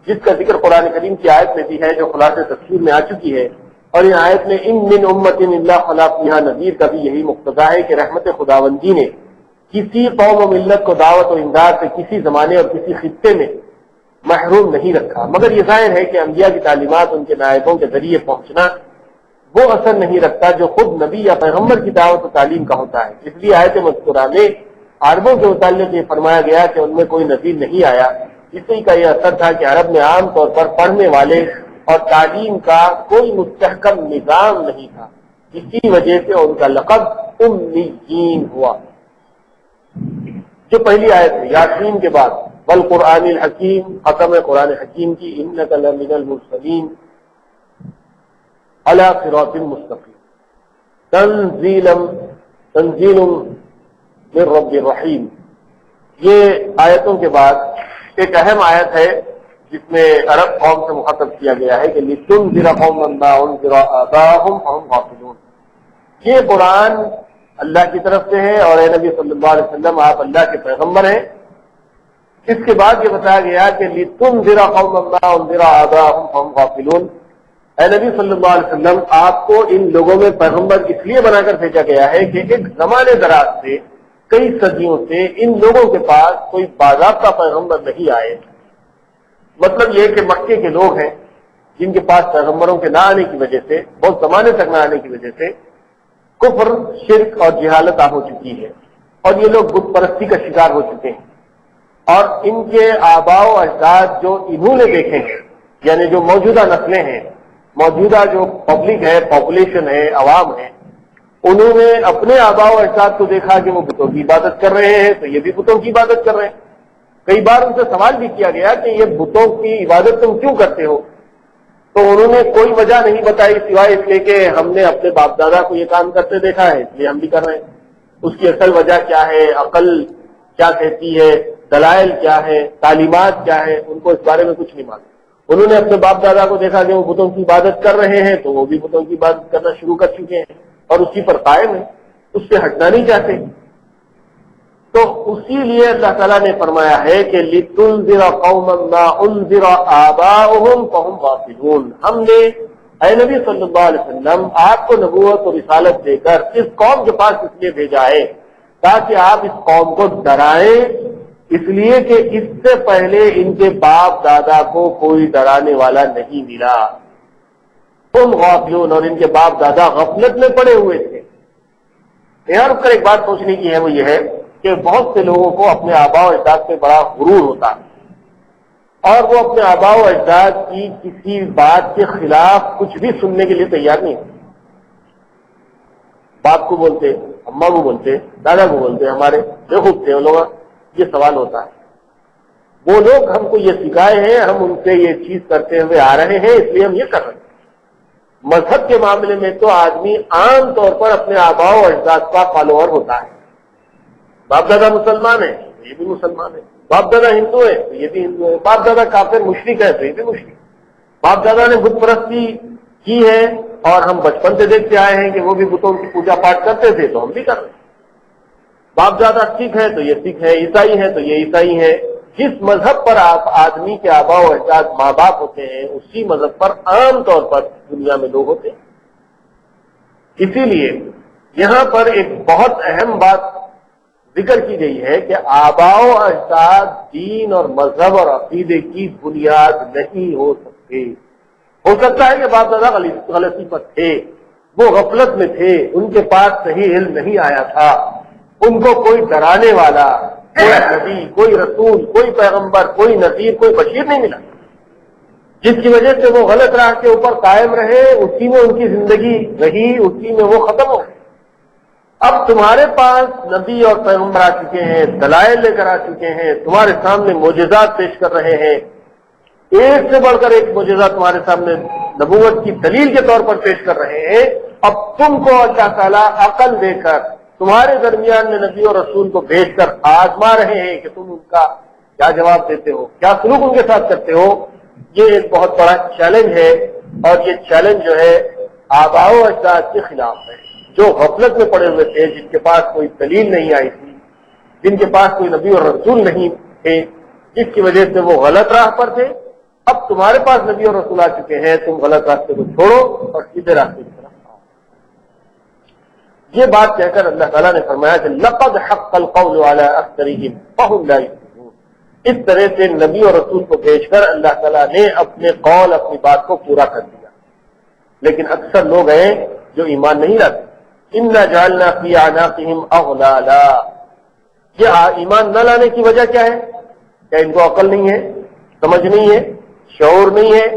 جس کا ذکر قرآن کریم کی آیت میں بھی ہے جو خلاصہ تفسیر میں آ چکی ہے، اور ان آیت میں ان من امت الا خلا فیہا نذیر کا بھی یہی مقتضا ہے کہ رحمت خداوندی نے کسی قوم و ملت کو دعوت و انذار سے کسی زمانے اور کسی خطے میں محروم نہیں رکھا، مگر یہ ظاہر ہے کہ انبیاء کی تعلیمات ان کے نائبوں کے ذریعے پہنچنا وہ اثر نہیں رکھتا جو خود نبی یا پیغمبر کی دعوت و تعلیم کا ہوتا ہے۔ اس لیے آیت مذکورہ میں عربوں کے متعلق یہ فرمایا گیا کہ ان میں کوئی نذیر نہیں آیا، اسی کا یہ اثر تھا کہ عرب میں عام طور پر پڑھنے والے اور تعلیم کا کوئی مستحکم نظام نہیں تھا، اسی وجہ سے ان کا لقب امیین ہوا۔ جو پہلی آیت ہے یاسین کے بعد والقرآن الحکیم، ختم قرآن حکیم کی، انک لمن المرسلین علی صراط مستقیم، تنزیل من رب الرحیم۔ یہ آیتوں کے بعد ایک اہم آیت ہے جس میں عرب قوم سے مخاطب کیا گیا ہے کہ لِتُنذِرَ قَوْمًا مَا أُنذِرَ آبَاؤُهُمْ فَهُمْ غَافِلُونَ۔ یہ قرآن اللہ کی طرف سے ہے اور اے نبی صلی اللہ علیہ وسلم آپ اللہ کے پیغمبر ہیں۔ اس کے بعد یہ بتایا گیا کہ لِتُنذِرَ قَوْمًا مَا أُنذِرَ آبَاؤُهُمْ فَهُمْ غَافِلُونَ۔ اے نبی صلی اللہ علیہ وسلم آپ کو ان لوگوں میں پیغمبر اس لیے بنا کر بھیجا گیا ہے کہ ایک زمانے دراز سے، کئی صدیوں سے ان لوگوں کے پاس کوئی باضابطہ پیغمبر نہیں آئے۔ مطلب یہ کہ مکے کے لوگ ہیں جن کے پاس پیغمبروں کے نہ آنے کی وجہ سے، بہت زمانے تک نہ آنے کی وجہ سے کفر، شرک اور جہالت ہو چکی ہے، اور یہ لوگ بت پرستی کا شکار ہو چکے ہیں، اور ان کے آباء و اجداد جو انہوں نے دیکھے ہیں، یعنی جو موجودہ نسلیں ہیں، موجودہ جو پبلک ہے، پاپولیشن ہے، عوام ہے، انہوں نے اپنے آباء و اجداد کو دیکھا کہ وہ بتوں کی عبادت کر رہے ہیں، تو یہ بھی بتوں کی عبادت کر رہے ہیں۔ کئی بار ان سے سوال بھی کیا گیا کہ یہ بتوں کی عبادت تم کیوں کرتے ہو؟ تو انہوں نے کوئی وجہ نہیں بتائی سوائے اس لیے کہ ہم نے اپنے باپ دادا کو یہ کام کرتے دیکھا ہے اس لیے ہم بھی کر رہے ہیں۔ اس کی اصل وجہ کیا ہے، عقل کیا کہتی ہے، دلائل کیا ہے، تعلیمات کیا ہے، ان کو اس بارے میں کچھ نہیں معلوم۔ انہوں نے اپنے باپ دادا کو دیکھا کہ وہ بتوں کی عبادت کر رہے ہیں تو وہ بھی بتوں کی عبادت کرنا شروع کر چکے ہیں اور اسی پر قائم ہیں، اس سے ہٹنا نہیں چاہتے۔ تو اسی لیے اللہ تعالیٰ نے فرمایا ہے کہ لِتُنذِرَ قَوْمًا مَا أُنذِرَ آبَاؤُهُمْ فَهُمْ غَافِلُونَ۔ ہم نے اے نبی صلی اللہ علیہ وسلم آپ کو نبوت اور رسالت دے کر اس قوم کے پاس اس لیے بھیجا ہے تاکہ آپ اس قوم کو ڈرائیں، اس لیے کہ اس سے پہلے ان کے باپ دادا کو کوئی ڈرانے والا نہیں ملا۔ تم غافلون، اور ان کے باپ دادا غفلت میں پڑے ہوئے تھے۔ یہاں رک کر ایک بات سوچنے کی ہے، وہ یہ ہے کہ بہت سے لوگوں کو اپنے آباء و اجداد پہ بڑا غرور ہوتا ہے اور وہ اپنے آباء و اجداد کی کسی بات کے خلاف کچھ بھی سننے کے لیے تیار نہیں ہوتے۔ باپ کو بولتے، اماں کو بولتے، دادا کو بولتے، ہمارے بیوقوف تھے وہ لوگ، یہ سوال ہوتا ہے۔ وہ لوگ ہم کو یہ سکھائے ہیں، ہم ان سے یہ چیز کرتے ہوئے آ رہے ہیں، اس لیے ہم یہ کر رہے ہیں۔ مذہب کے معاملے میں تو آدمی عام طور پر اپنے آباء و اجداد کا فالوور ہوتا ہے۔ باپ دادا مسلمان ہیں تو یہ بھی مسلمان ہے، باپ دادا ہندو ہے تو یہ بھی ہندو ہے، باپ دادا کافر مشرک ہے تو یہ بھی مشرک، باپ دادا نے بت پرستی کی ہے اور ہم بچپن سے دیکھتے آئے ہیں کہ وہ بھی بتوں کی پوجا پاٹ کرتے تھے تو ہم بھی کر رہے ہیں۔ باپ دادا سکھ ہے تو یہ سکھ ہے، عیسائی ہے تو یہ عیسائی ہے۔ جس مذہب پر آپ آدمی کے آباء و اجداد ماں باپ ہوتے ہیں اسی مذہب پر عام طور پر دنیا میں لوگ ہوتے ہیں۔ اسی لیے یہاں پر ایک بہت اہم بات ذکر کی گئی ہے کہ آباء و اجداد دین اور مذہب اور عقیدے کی بنیاد نہیں ہو سکتے۔ ہو سکتا ہے کہ باپ دادا غلطی پر تھے، وہ غفلت میں تھے، ان کے پاس صحیح علم نہیں آیا تھا، ان کو کوئی ڈرانے والا، کوئی نبی، کوئی رسول، کوئی پیغمبر، کوئی نذیر، کوئی بشیر نہیں ملا، جس کی وجہ سے وہ غلط راہ کے اوپر قائم رہے، اسی میں ان کی زندگی رہی، اسی میں وہ ختم ہو۔ اب تمہارے پاس نبی اور پیغمبر آ چکے ہیں، دلائل لے کر آ چکے ہیں، تمہارے سامنے معجزات پیش کر رہے ہیں، ایک سے بڑھ کر ایک معجزہ تمہارے سامنے نبوت کی دلیل کے طور پر پیش کر رہے ہیں۔ اب تم کو اللہ تعالیٰ عقل دے کر تمہارے درمیان میں نبی اور رسول کو بھیج کر آزما رہے ہیں کہ تم ان کا کیا جواب دیتے ہو، کیا سلوک ان کے ساتھ کرتے ہو۔ یہ ایک بہت بڑا چیلنج ہے، اور یہ چیلنج جو ہے آباء و اجداد کے خلاف ہے، جو غفلت میں پڑے ہوئے تھے، جن کے پاس کوئی دلیل نہیں آئی تھی، جن کے پاس کوئی نبی اور رسول نہیں تھے، جس کی وجہ سے وہ غلط راہ پر تھے۔ اب تمہارے پاس نبی اور رسول آ چکے ہیں، تم غلط راستے کو چھوڑو اور سیدھے راستے کی طرف آؤ۔ یہ بات کہہ کر اللہ تعالیٰ نے فرمایا کہ لقد حق القول علی اکثرهم فهم لا یؤمنون۔ اس طرح سے نبی اور رسول کو بھیج کر اللہ تعالیٰ نے اپنے قول، اپنی بات کو پورا کر دیا۔ لیکن اکثر لوگ ہیں جو ایمان نہیں لاتے. انا جعلنا فی اعناقہم اغلالا. یہ ایمان نہ لانے کی وجہ کیا ہے؟ کیا ان کو عقل نہیں ہے، سمجھ نہیں ہے، شعور نہیں ہے؟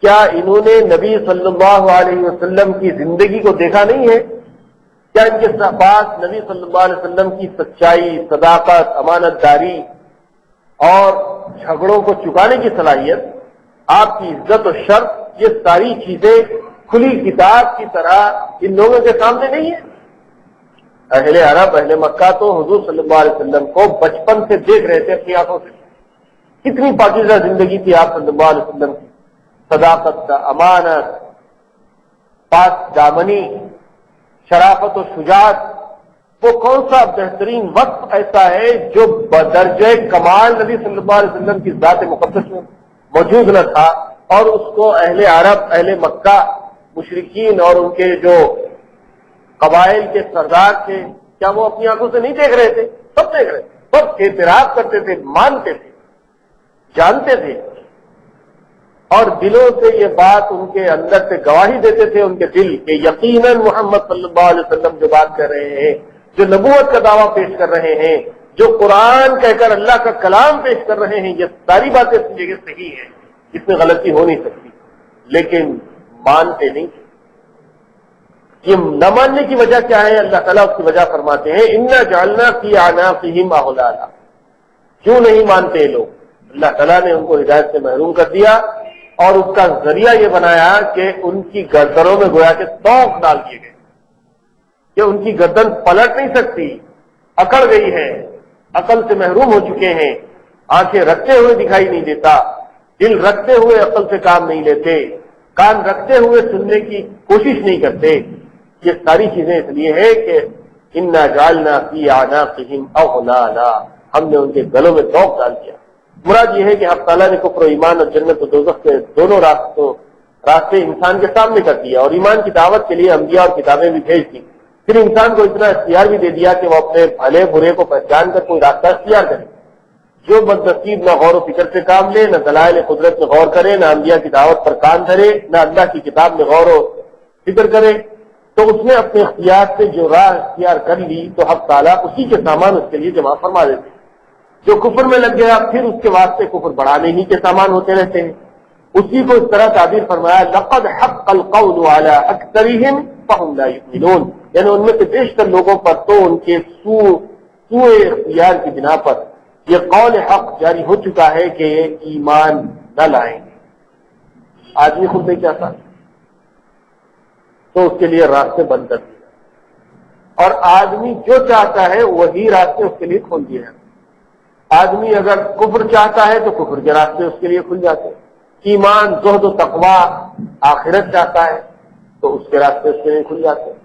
کیا انہوں نے نبی صلی اللہ علیہ وسلم کی زندگی کو دیکھا نہیں ہے؟ کیا ان کے پاس نبی صلی اللہ علیہ وسلم کی سچائی، صداقت، امانت داری اور جھگڑوں کو چکانے کی صلاحیت، آپ کی عزت و شرف، یہ ساری چیزیں کھلی کتاب کی طرح ان لوگوں کے سامنے نہیں ہے؟ اہل عرب، اہل مکہ تو حضور صلی اللہ علیہ وسلم کو بچپن سے دیکھ رہے تھے اپنی آنکھوں سے. کتنی پاکیزہ زندگی تھی آپ صلی اللہ علیہ وسلم کی، صداقت کا، امانت، پاک دامنی، شرافت و شجاعت. وہ کون سا بہترین وقت ایسا ہے جو بدرجہ کمال نبی صلی اللہ علیہ وسلم کی ذات مقدس میں موجود نہ تھا، اور اس کو اہل عرب، اہل مکہ، مشرکین اور ان کے جو قبائل کے سردار تھے، کیا وہ اپنی آنکھوں سے نہیں دیکھ رہے تھے؟ سب دیکھ رہے تھے، سب اعتراف کرتے تھے، مانتے تھے، جانتے تھے، اور دلوں سے یہ بات ان کے اندر سے گواہی دیتے تھے ان کے دل کہ یقیناً محمد صلی اللہ علیہ وسلم جو بات کر رہے ہیں، جو نبوت کا دعویٰ پیش کر رہے ہیں، جو قرآن کہہ کر اللہ کا کلام پیش کر رہے ہیں، یہ ساری باتیں اس جگہ صحیح ہیں، اس میں غلطی ہو نہیں سکتی. لیکن مانتے نہیں. یہ نہ ماننے کی وجہ کیا ہے؟ اللہ تعالیٰ اس کی وجہ فرماتے ہیں انا جعلنا فی اعناقہم اغلالا. کیوں نہیں مانتے لوگ؟ اللہ تعالیٰ نے ان کو ہدایت سے محروم کر دیا، اور اس کا ذریعہ یہ بنایا کہ ان کی گردنوں میں گویا کے توق ڈال دیے گئے کہ ان کی گردن پلٹ نہیں سکتی، اکڑ گئی ہے، عقل سے محروم ہو چکے ہیں، آنکھیں رکھتے ہوئے دکھائی نہیں دیتا، دل رکھتے ہوئے عقل سے کام نہیں لیتے، کان رکھتے ہوئے سننے کی کوشش نہیں کرتے. یہ ساری چیزیں اس لیے ہے کہ انا جعلنا فی اعناقہم اغلالا، ہم نے ان کے گلوں میں توق ڈال دیا. مراد یہ ہے کہ حق تعالیٰ نے کفر و ایمان اور جنت و دوزخ کے دونوں راستے انسان کے سامنے کر دیا، اور ایمان کی دعوت کے لیے انبیاء اور کتابیں بھی بھیج دی. پھر انسان کو اتنا اختیار بھی دے دیا کہ وہ اپنے بھلے برے کو پہچان کر کوئی راستہ اختیار کرے. جو بد نصیب نہ غور و فکر سے کام لے، نہ دلائل قدرت میں غور کرے، نہ انبیاء کی دعوت پر کان دھرے، نہ اللہ کی کتاب میں غور و فکر کرے، تو اس نے اپنے اختیار سے جو راہ اختیار کر لی تو حق تعالیٰ اسی کے سامان اس کے لیے جمع فرما دیتے. جو کفر میں لگ گیا پھر اس کے واسطے کفر بڑھانے ہی کے سامان ہوتے رہتے ہیں. اسی کو اس طرح تعبیر فرمایا لقد حق القول على اکثرهم فهم لا يؤمنون، یعنی ان میں سے بیشتر لوگوں پر تو ان کے سوء اختیار کی بنا پر یہ قول حق جاری ہو چکا ہے کہ یہ ایمان نہ لائیں گے. آدمی خود نہیں چاہتا تو اس کے لیے راستے بند کر دیے، اور آدمی جو چاہتا ہے وہی راستے اس کے لیے کھول دیے ہیں. آدمی اگر کفر چاہتا ہے تو کفر کے راستے اس کے لیے کھل جاتے ہیں. ایمان، زہد و تقوی، آخرت چاہتا ہے تو اس کے راستے اس کے لیے کھل جاتے ہیں.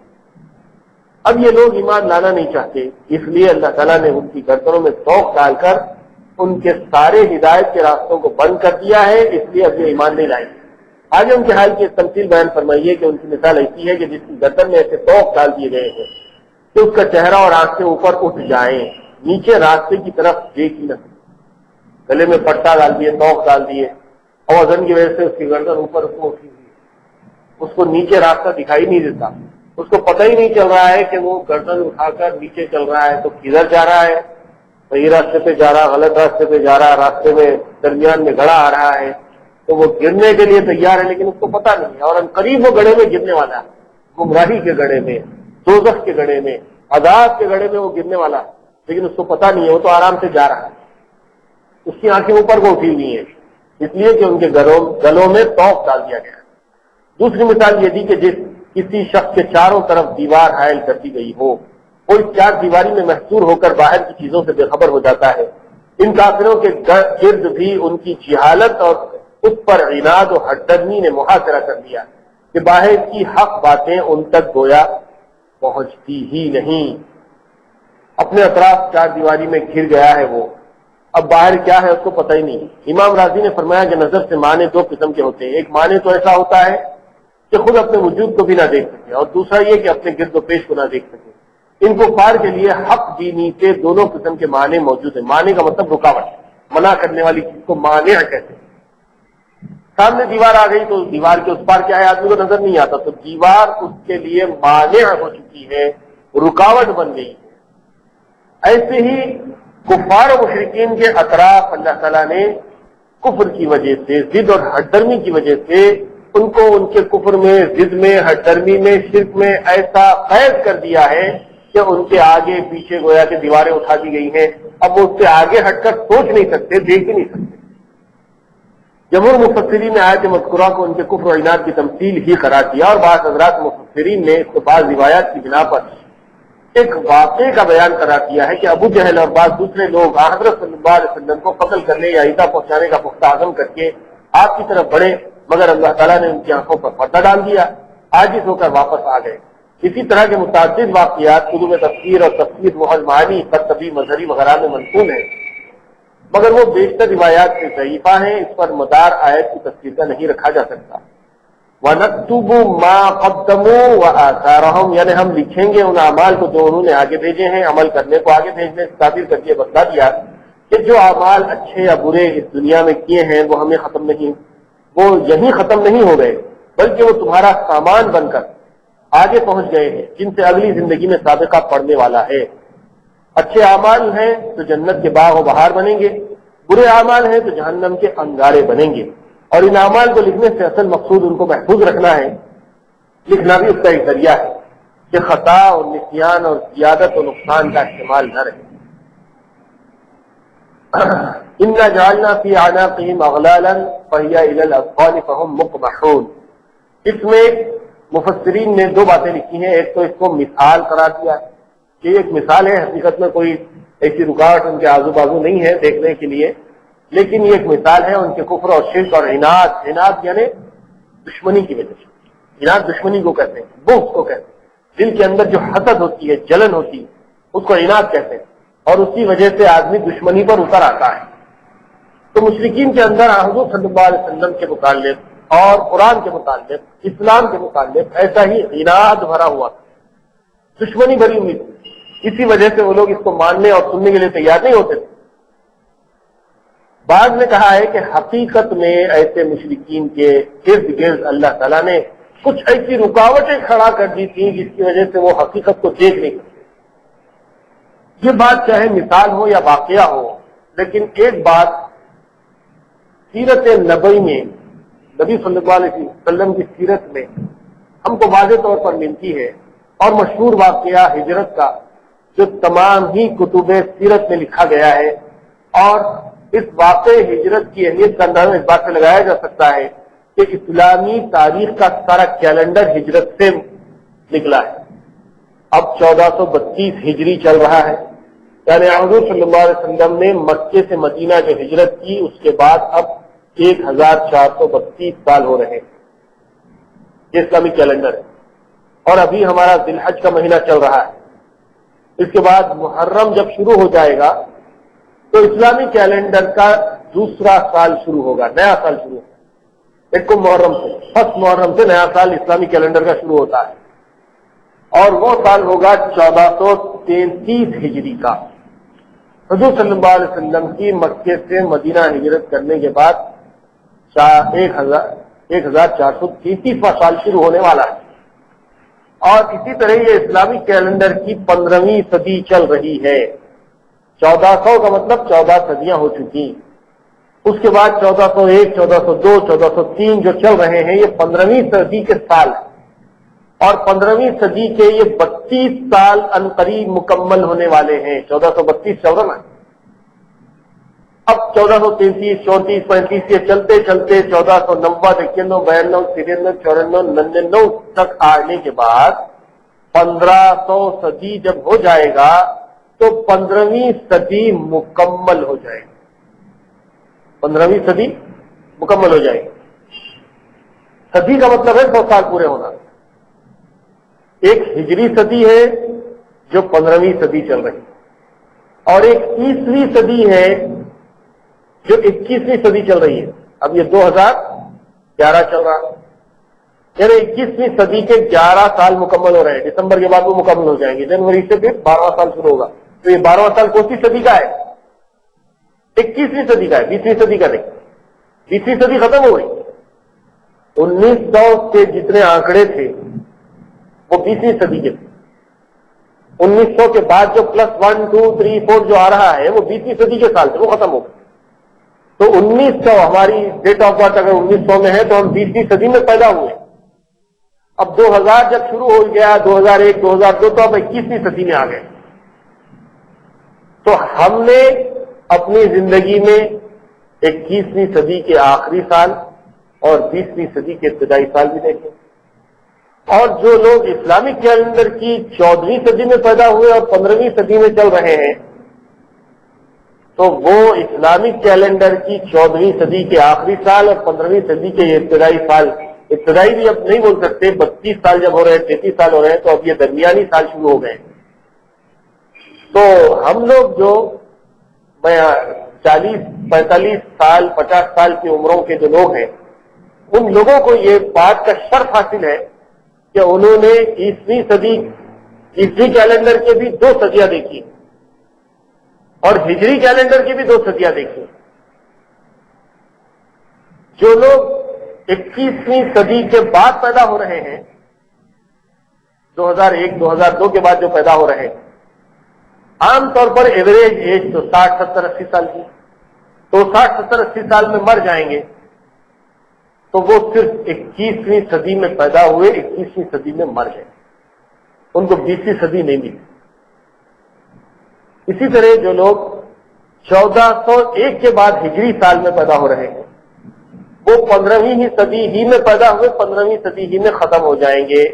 اب یہ لوگ ایمان لانا نہیں چاہتے، اس لیے اللہ تعالیٰ نے ان کی گردنوں میں توق ڈال کر ان کے سارے ہدایت کے راستوں کو بند کر دیا ہے، اس لیے اب یہ ایمان نہیں لائیں گے. آگے ان کے حال کی تمثیل بیان فرمائیے کہ ان کی مثال ایسی ہے کہ جس کی گردن میں ایسے توق ڈال دیے گئے ہیں کہ اس کا چہرہ اور آنکھیں اوپر اٹھ جائیں، نیچے راستے کی طرف دیکھ ہی نہ سکے. گلے میں پٹا ڈال دیے، توق ڈال دیے، اور وزن کی وجہ سے اس کی گردن اوپر اٹھی ہوئی، اس کو نیچے راستہ دکھائی نہیں دیتا، اس کو پتہ ہی نہیں چل رہا ہے کہ وہ گردن اٹھا کر نیچے چل رہا ہے تو کدھر جا رہا ہے، صحیح راستے پہ جا رہا، غلط راستے پہ جا رہا، راستے میں درمیان میں گڑھا آ رہا ہے تو وہ گرنے کے لیے تیار ہے، لیکن اس کو پتہ نہیں ہے، اور قریب وہ گڑھے میں گرنے والا ہے، گمراہی کے گڑھے میں، دوزخ کے گڑھے میں، عذاب کے گڑھے میں وہ گرنے والا ہے، لیکن اس کو پتہ نہیں ہے، وہ تو آرام سے جا رہا ہے. اس کی آنکھیں اوپر کو اٹھی ہوئی ہیں اس لیے کہ ان کے گلوں میں توق ڈال دیا گیا. دوسری مثال یہ دی کہ جس کسی شخص کے چاروں طرف دیوار حائل کر دی گئی ہو، کوئی چار دیواری میں محصور ہو کر باہر کی چیزوں سے بے خبر ہو جاتا ہے. ان کافروں کے گرد بھی ان کی جہالت اور اس پر عناد و ہٹدرمی نے محاصرہ کر دیا کہ باہر کی حق باتیں ان تک گویا پہنچتی ہی نہیں. اپنے اطراف چار دیواری میں گھر گیا ہے وہ، اب باہر کیا ہے اس کو پتہ ہی نہیں. امام راضی نے فرمایا کہ نظر سے معنی دو قسم کے ہوتے ہیں، ایک معنی تو ایسا ہوتا ہے کہ خود اپنے وجود کو بھی نہ دیکھ سکے، اور دوسرا یہ کہ اپنے گرد و پیش کو نہ دیکھ سکے. ان کفار کے لیے حق دینی سے دونوں قسم کے معنی موجود ہیں. معنی کا مطلب رکاوٹ، منع کرنے والی چیز کو مانع کہتے ہیں. سامنے دیوار آ گئی تو دیوار کے اس پار کیا ہے آدمی کو نظر نہیں آتا، تو دیوار اس کے لیے مانع ہو چکی ہے، رکاوٹ بن گئی ہے۔ ایسے ہی کفار و مشرکین کے اطراف اللہ تعالیٰ نے کفر کی وجہ سے، ضد اور ہٹ درمی کی وجہ سے ان کو ان کے کفر میں، ضد میں، ہٹ درمی میں، شرک میں ایسا قید کر دیا ہے کہ ان کے آگے پیچھے گویا کہ دیواریں اٹھا دی گئی ہیں، اب وہ اس سے آگے ہٹ کر سوچ نہیں سکتے، دیکھ بھی نہیں سکتے۔ جمہور مفسرین نے آیت مذکورہ کو ان کے کفر و عناد کی تمثیل ہی قرار دیا، اور بعض حضرات مفسرین نے اس کو بعض روایات کی بنا پر ایک واقعے کا بیان قرار دیا ہے کہ ابو جہل اور بعض دوسرے لوگ حضرت صلی اللہ علیہ وسلم کو قتل کرنے یا ایذا پہنچانے کا پختہ عزم کر کے آپ کی طرف بڑھے، مگر اللہ تعالیٰ نے ان کی آنکھوں پر پردہ ڈال دیا، عاجز ہو کر واپس آ گئے۔ اسی طرح کے متعدد واقعات کتب تفسیر اور تفسیر محض معانی، قرطبی، مظہری وغیرہ میں منقول ہیں، مگر وہ بیشتر روایات سے ضعیفہ ہیں، اس پر مدار آیت کی تفسیر کا نہیں رکھا جا سکتا۔ وَنَكْتُبُ مَا قَدَّمُوا وَآثَارَهُمْ، یعنی ہم لکھیں گے ان اعمال کو جو انہوں نے آگے بھیجے ہیں، عمل کرنے کو آگے بھیجنے سے تعبیر کر کے بتلا دیا کہ جو اعمال اچھے یا برے اس دنیا میں کیے ہیں وہ ہمیں ختم نہیں، وہ یہیں ختم نہیں ہو گئے، بلکہ وہ تمہارا سامان بن کر آگے پہنچ گئے ہیں، جن سے اگلی زندگی میں سابقہ پڑنے والا ہے۔ اچھے اعمال ہیں تو جنت کے باغ و بہار بنیں گے، برے اعمال ہیں تو جہنم کے انگارے بنیں گے، اور ان اعمال کو لکھنے سے اصل مقصود ان کو محفوظ رکھنا ہے۔ لکھنا بھی اس کا ایک ذریعہ ہے کہ خطا اور نسیان اور زیادت و نقصان کا استعمال نہ رہے۔ اِنَّا جَعَلْنَا فِي أَعْنَاقِهِمْ أَغْلَالًا فَهِيَ إِلَى الْأَذْقَانِ فَهُمْ مُقْمَحُونَ۔ اس میں مفسرین نے دو باتیں لکھی ہیں، ایک تو اس کو مثال قرار دیا ہے کہ ایک مثال ہے، حقیقت میں کوئی ایسی رکاوٹ ان کے آزو بازو نہیں ہے دیکھنے کے لیے، لیکن یہ ایک مثال ہے ان کے کفر اور شرک اور عناد یعنی دشمنی کی وجہ سے۔ عناد دشمنی کو کہتے ہیں، بغض کو کہتے ہیں، دل کے اندر جو حسد ہوتی ہے، جلن ہوتی ہے، اس کو عناد کہتے ہیں، اور اسی وجہ سے آدمی دشمنی پر اتر آتا ہے۔ تو مشرکین کے اندر حضور صلی اللہ علیہ وسلم کے متعلق اور قرآن کے متعلق، اسلام کے متعلق ایسا ہی عناد بھرا ہوا تھا، دشمنی بھری ہوئی تھی، اسی وجہ سے وہ لوگ اس کو ماننے اور سننے کے لیے تیار نہیں ہوتے تھے۔ بعض نے کہا ہے کہ حقیقت میں ایسے مشرکین کے ارد گرد اللہ تعالیٰ نے کچھ ایسی رکاوٹیں کھڑا کر دی تھیں جس کی وجہ سے وہ حقیقت کو دیکھ نہیں سکتے۔ یہ بات چاہے مثال ہو یا واقعہ ہو، لیکن ایک بات سیرت نبوی میں، نبی صلی اللہ علیہ وسلم کی سیرت میں ہم کو واضح طور پر ملتی ہے، اور مشہور واقعہ ہجرت کا جو تمام ہی کتب سیرت میں لکھا گیا ہے، اور اس واقع ہجرت کی اہمیت کا اندازہ اس بات سے لگایا جا سکتا ہے کہ اسلامی تاریخ کا سارا کیلنڈر ہجرت سے نکلا ہے۔ اب 1432 ہجری چل رہا ہے، یعنی حضور صلی اللہ علیہ وسلم نے مکے سے مدینہ جو ہجرت کی اس کے بعد اب 1432 سال ہو رہے ہیں، یہ اسلامی کیلنڈر ہے، اور ابھی ہمارا ذی الحج کا مہینہ چل رہا ہے۔ اس کے بعد محرم جب شروع ہو جائے گا تو اسلامی کیلنڈر کا دوسرا سال شروع ہوگا، نیا سال شروع ہوگا۔ ایک کو محرم سے، فرسٹ محرم سے نیا سال اسلامی کیلنڈر کا شروع ہوتا ہے، اور وہ سال ہوگا 1433 ہجری کا۔ حضور صلی اللہ علیہ وسلم کی مکے سے مدینہ ہجرت کرنے کے بعد 1433واں سال شروع ہونے والا ہے، اور اسی طرح یہ اسلامی کیلنڈر کی 15ویں صدی چل رہی ہے۔ 1400 کا مطلب 14 صدیاں ہو چکی، اس کے بعد 1401، 1402، 1403 جو چل رہے ہیں یہ 15ویں صدی کے سال ہیں، اور 15ویں صدی کے یہ 32 سال عنقریب مکمل ہونے والے ہیں۔ 1432 چل رہا ہے، اب 1433، 34، 35 یہ چلتے چلتے 1490، 91، 92، 93، 94، 99 تک آنے کے بعد 1500 صدی جب ہو جائے گا تو 15ویں صدی مکمل ہو جائے گی، 15ویں صدی مکمل ہو جائے گی۔ صدی کا مطلب ہے 100 سال پورے ہونا۔ ایک ہجری صدی ہے جو 15ویں صدی چل رہی ہے، اور ایک عیسوی صدی ہے جو 21ویں صدی چل رہی ہے۔ اب یہ 2011 چل رہا ہے، یعنی 21ویں صدی کے 11 سال مکمل ہو رہے ہیں، دسمبر کے بعد وہ مکمل ہو جائیں گے، جنوری سے پھر 12واں سال شروع ہوگا۔ تو یہ 12واں سال کون سی صدی کا ہے؟ 21ویں صدی کا ہے، 20ویں صدی کا نہیں۔ 20ویں صدی ختم ہو گئی، 1900 کے جتنے آنکڑے تھے وہ 20ویں صدی کے تھے. 1900 کے بعد جو +1 2 3 4 جو آ رہا ہے وہ 20ویں صدی کے سال تھے، وہ ختم ہو گئے. تو 1900 ہماری ڈیٹ آف برتھ اگر 1900 میں ہے تو ہم 20ویں صدی میں پیدا ہوئے. اب 2000 جب شروع ہو گیا، 2001 2002 تو اب 21ویں صدی میں آ گئے. تو ہم نے اپنی زندگی میں 21ویں صدی کے آخری سال اور 20ویں صدی کے ابتدائی سال بھی دیکھے. اور جو لوگ اسلامک کیلنڈر کی 14ویں صدی میں پیدا ہوئے اور 15ویں صدی میں چل رہے ہیں، تو وہ اسلامک کیلنڈر کی 14ویں صدی کے آخری سال اور 15ویں صدی کے یہ ابتدائی سال، ابتدائی بھی اب نہیں بول سکتے، 32 سال جب ہو رہے ہیں، 33 سال ہو رہے ہیں، تو اب یہ درمیانی سال شروع ہو گئے. تو ہم لوگ جو 40 45 سال 50 سال کی عمروں کے جو لوگ ہیں، ان لوگوں کو یہ بات کا شرف حاصل ہے کہ انہوں نے 20ویں صدی، عیسوی کیلنڈر کے بھی 2 صدیاں دیکھی اور ہجری کیلنڈر کی بھی 2 صدیاں دیکھی. جو لوگ 21ویں صدی کے بعد پیدا ہو رہے ہیں، 2001 2002 کے بعد جو پیدا ہو رہے ہیں، عام طور پر ایوریج ایج تو 60 70 80 سال کی، تو 60 70 80 سال میں مر جائیں گے. تو وہ صرف 21ویں صدی میں پیدا ہوئے، 21ویں صدی میں مر گئے، ان کو 20ویں صدی نہیں ملی. اسی طرح جو لوگ 1401 کے بعد ہجری سال میں پیدا ہو رہے ہیں، وہ 15ویں صدی ہی میں پیدا ہوئے، 15ویں صدی ہی میں ختم ہو جائیں گے.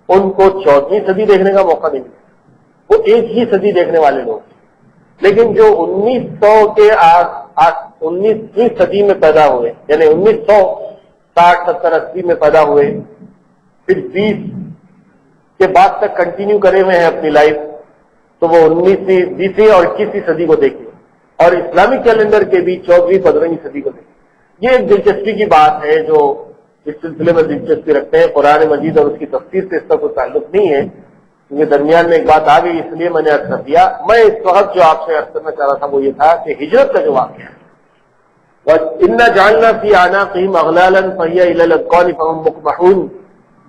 ان کو 14ویں صدی دیکھنے کا موقع نہیں ملے، وہ ایک ہی صدی دیکھنے والے لوگ. لیکن جو 1900 کے 19ویں صدی میں پیدا ہوئے، یعنی 1960 70 80 میں پیدا ہوئے، پھر 20 کے بعد تک کنٹینیو کرے ہوئے ہیں اپنی لائف، تو وہ 19ویں 20ویں اور 21ویں صدی کو دیکھیں، اور اسلامک کیلنڈر کے بھی 14ویں 15ویں صدی کو دیکھیں. یہ ایک دلچسپی کی بات ہے جو اس سلسلے میں دلچسپی رکھتے ہیں. قرآن مجید اور اس کی تفسیر سے اس کا کوئی تعلق نہیں ہے، کیونکہ درمیان میں ایک بات آ گئی، اس لیے میں نے عرض کر دیا. میں اس وقت جو آپ سے عرض کرنا چاہ رہا تھا وہ یہ تھا کہ ہجرت کا جو واقعہ ہے، وَإِنَّا جَعَلْنَا فِي أَعْنَاقِهِمْ أَغْلَالًا فَهِيَ إِلَى الْأَذْقَانِ فَهُمْ مُقْمَحُونَ.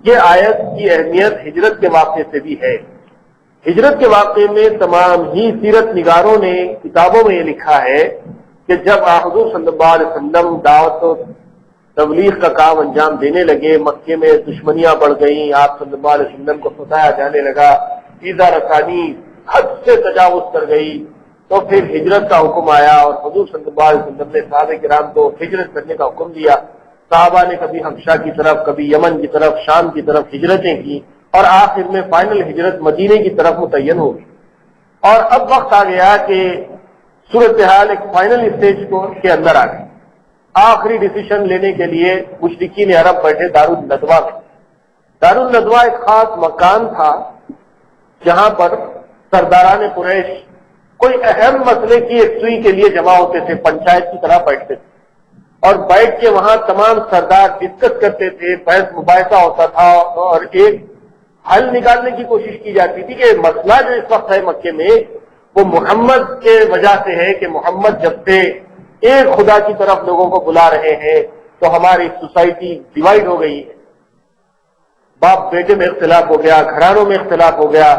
یہ آیت کی اہمیت ہجرت کے واقعے سے بھی ہے. ہجرت کے واقعے میں تمام ہی سیرت نگاروں نے کتابوں میں یہ لکھا ہے کہ جب حضور صلی اللہ علیہ وسلم دعوت و تبلیغ کا کام انجام دینے لگے، مکے میں دشمنیاں بڑھ گئیں، آپ صلی اللہ علیہ وسلم کو ستایا جانے لگا، ویزا رسانی حد سے تجاوز کر گئی، تو پھر ہجرت کا حکم آیا اور حضور صلی اللہ علیہ وسلم نے صحابہ کرام کو ہجرت کرنے کا حکم دیا. صحابہ نے کبھی حبشہ کی طرف، کبھی یمن کی طرف، شام کی طرف ہجرتیں کی، اور آخر میں فائنل ہجرت مدینے کی طرف متعین ہوگی. اور اب وقت آ گیا کہ صورتحال ایک فائنل اسٹیج کے اندر آ گئی. آخری ڈیسیشن لینے کے لیے مشرکین عرب بیٹھے دارالندوا میں. دارالندوا ایک خاص مکان تھا جہاں پر سرداران قریش کوئی اہم مسئلے کی یکسوئی کے لیے جمع ہوتے تھے، پنچایت کی طرح بیٹھتے تھے، اور بیٹھ کے وہاں تمام سردار ڈسکس کرتے تھے، بحث مباحثہ ہوتا تھا، اور ایک حل نکالنے کی کوشش کی جاتی تھی کہ مسئلہ جو اس وقت ہے مکے میں وہ محمد کے وجہ سے ہے کہ محمد جب سے ایک خدا کی طرف لوگوں کو بلا رہے ہیں تو ہماری سوسائٹی ڈیوائیڈ ہو گئی ہے. باپ بیٹے میں اختلاف ہو گیا، گھرانوں میں اختلاف ہو گیا،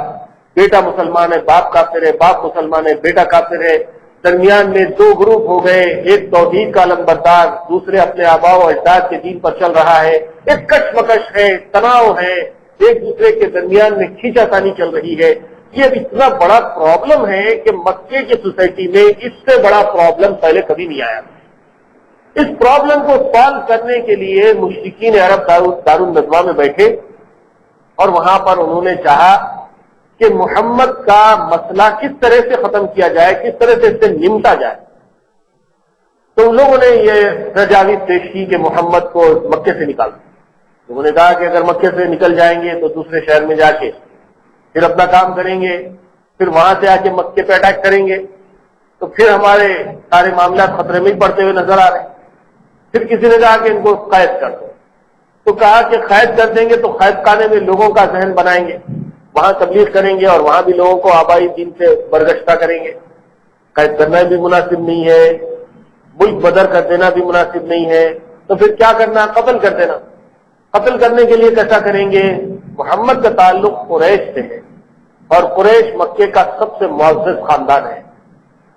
بیٹا مسلمان ہے باپ کافر ہے، باپ مسلمان ہے بیٹا کافر ہے، درمیان میں 2 گروپ ہو گئے، ایک توحید کا علمبردار، دوسرے اپنے آباء و اجداد کے دین پر چل رہا ہے، ایک کشمکش ہے، تناؤ ہے، ایک دوسرے کے درمیان میں کھینچا تانی چل رہی ہے. یہ اتنا بڑا پرابلم ہے کہ مکے کی سوسائٹی میں اس سے بڑا پرابلم پہلے کبھی نہیں آیا. اس پرابلم کو سالو کرنے کے لیے مشرکین عرب دارالندوا میں بیٹھے، اور وہاں پر انہوں نے چاہا کہ محمد کا مسئلہ کس طرح سے ختم کیا جائے، کس طرح سے اس سے نمٹا جائے. تو ان لوگوں نے یہ تجاویز پیش کی کہ محمد کو مکے سے نکال. انہوں نے کہا کہ اگر مکے سے نکل جائیں گے تو دوسرے شہر میں جا کے پھر اپنا کام کریں گے، پھر وہاں سے آ کے مکے پہ اٹیک کریں گے، تو پھر ہمارے سارے معاملات خطرے میں ہی پڑتے ہوئے نظر آ رہے ہیں. پھر کسی نے کہا کہ ان کو قید کر دو، تو کہا کہ قید کر دیں گے تو قید خانے میں لوگوں کا ذہن بنائیں گے، وہاں تبلیغ کریں گے اور وہاں بھی لوگوں کو آبائی دین سے برگشتہ کریں گے. قید کرنا بھی مناسب نہیں ہے، ملک بدر کر دینا بھی مناسب نہیں ہے، تو پھر کیا کرنا، قتل کر دینا. قتل کرنے کے لیے کیسا کریں گے؟ محمد کا تعلق قریش سے ہے اور قریش مکے کا سب سے معزز خاندان ہے.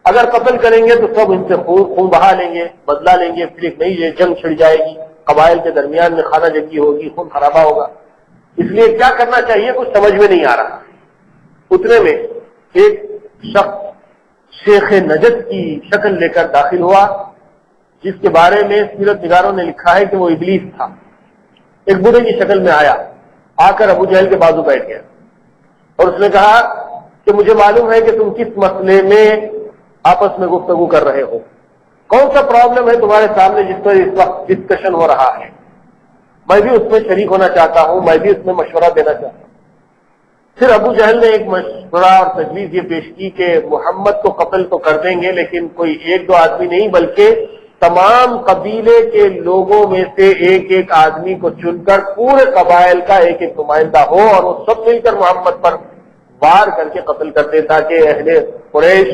اگر قتل کریں گے تو سب ان سے خون بہا لیں گے، بدلہ لیں گے، پھر ایک نئی جنگ چھڑ جائے گی، قبائل کے درمیان میں خانہ جنگی ہوگی، خون خرابہ ہوگا. اس لیے کیا کرنا چاہیے کچھ سمجھ میں نہیں آ رہا. اتنے میں ایک شخص شیخ نجد کی شکل لے کر داخل ہوا، جس کے بارے میں سیرت نگاروں نے لکھا ہے کہ وہ ابلیس تھا. ایک بوڑھے کی شکل میں آیا، آ کر ابو جہل کے بازو بیٹھ گیا اور اس نے کہا کہ مجھے معلوم ہے کہ تم کس مسئلے میں آپس میں گفتگو کر رہے ہو، کون سا پرابلم ہے تمہارے سامنے جس پر اس وقت ڈسکشن ہو رہا ہے. میں بھی اس میں شریک ہونا چاہتا ہوں، میں بھی اس میں مشورہ دینا چاہتا ہوں. پھر ابو جہل نے ایک مشورہ اور تجویز یہ پیش کی کہ محمد کو قتل تو کر دیں گے، لیکن کوئی ایک دو آدمی نہیں بلکہ تمام قبیلے کے لوگوں میں سے ایک ایک آدمی کو چن کر پورے قبائل کا ایک ایک نمائندہ ہو اور وہ سب مل کر محمد پر وار کر کے قتل کر دے تاکہ اہل قریش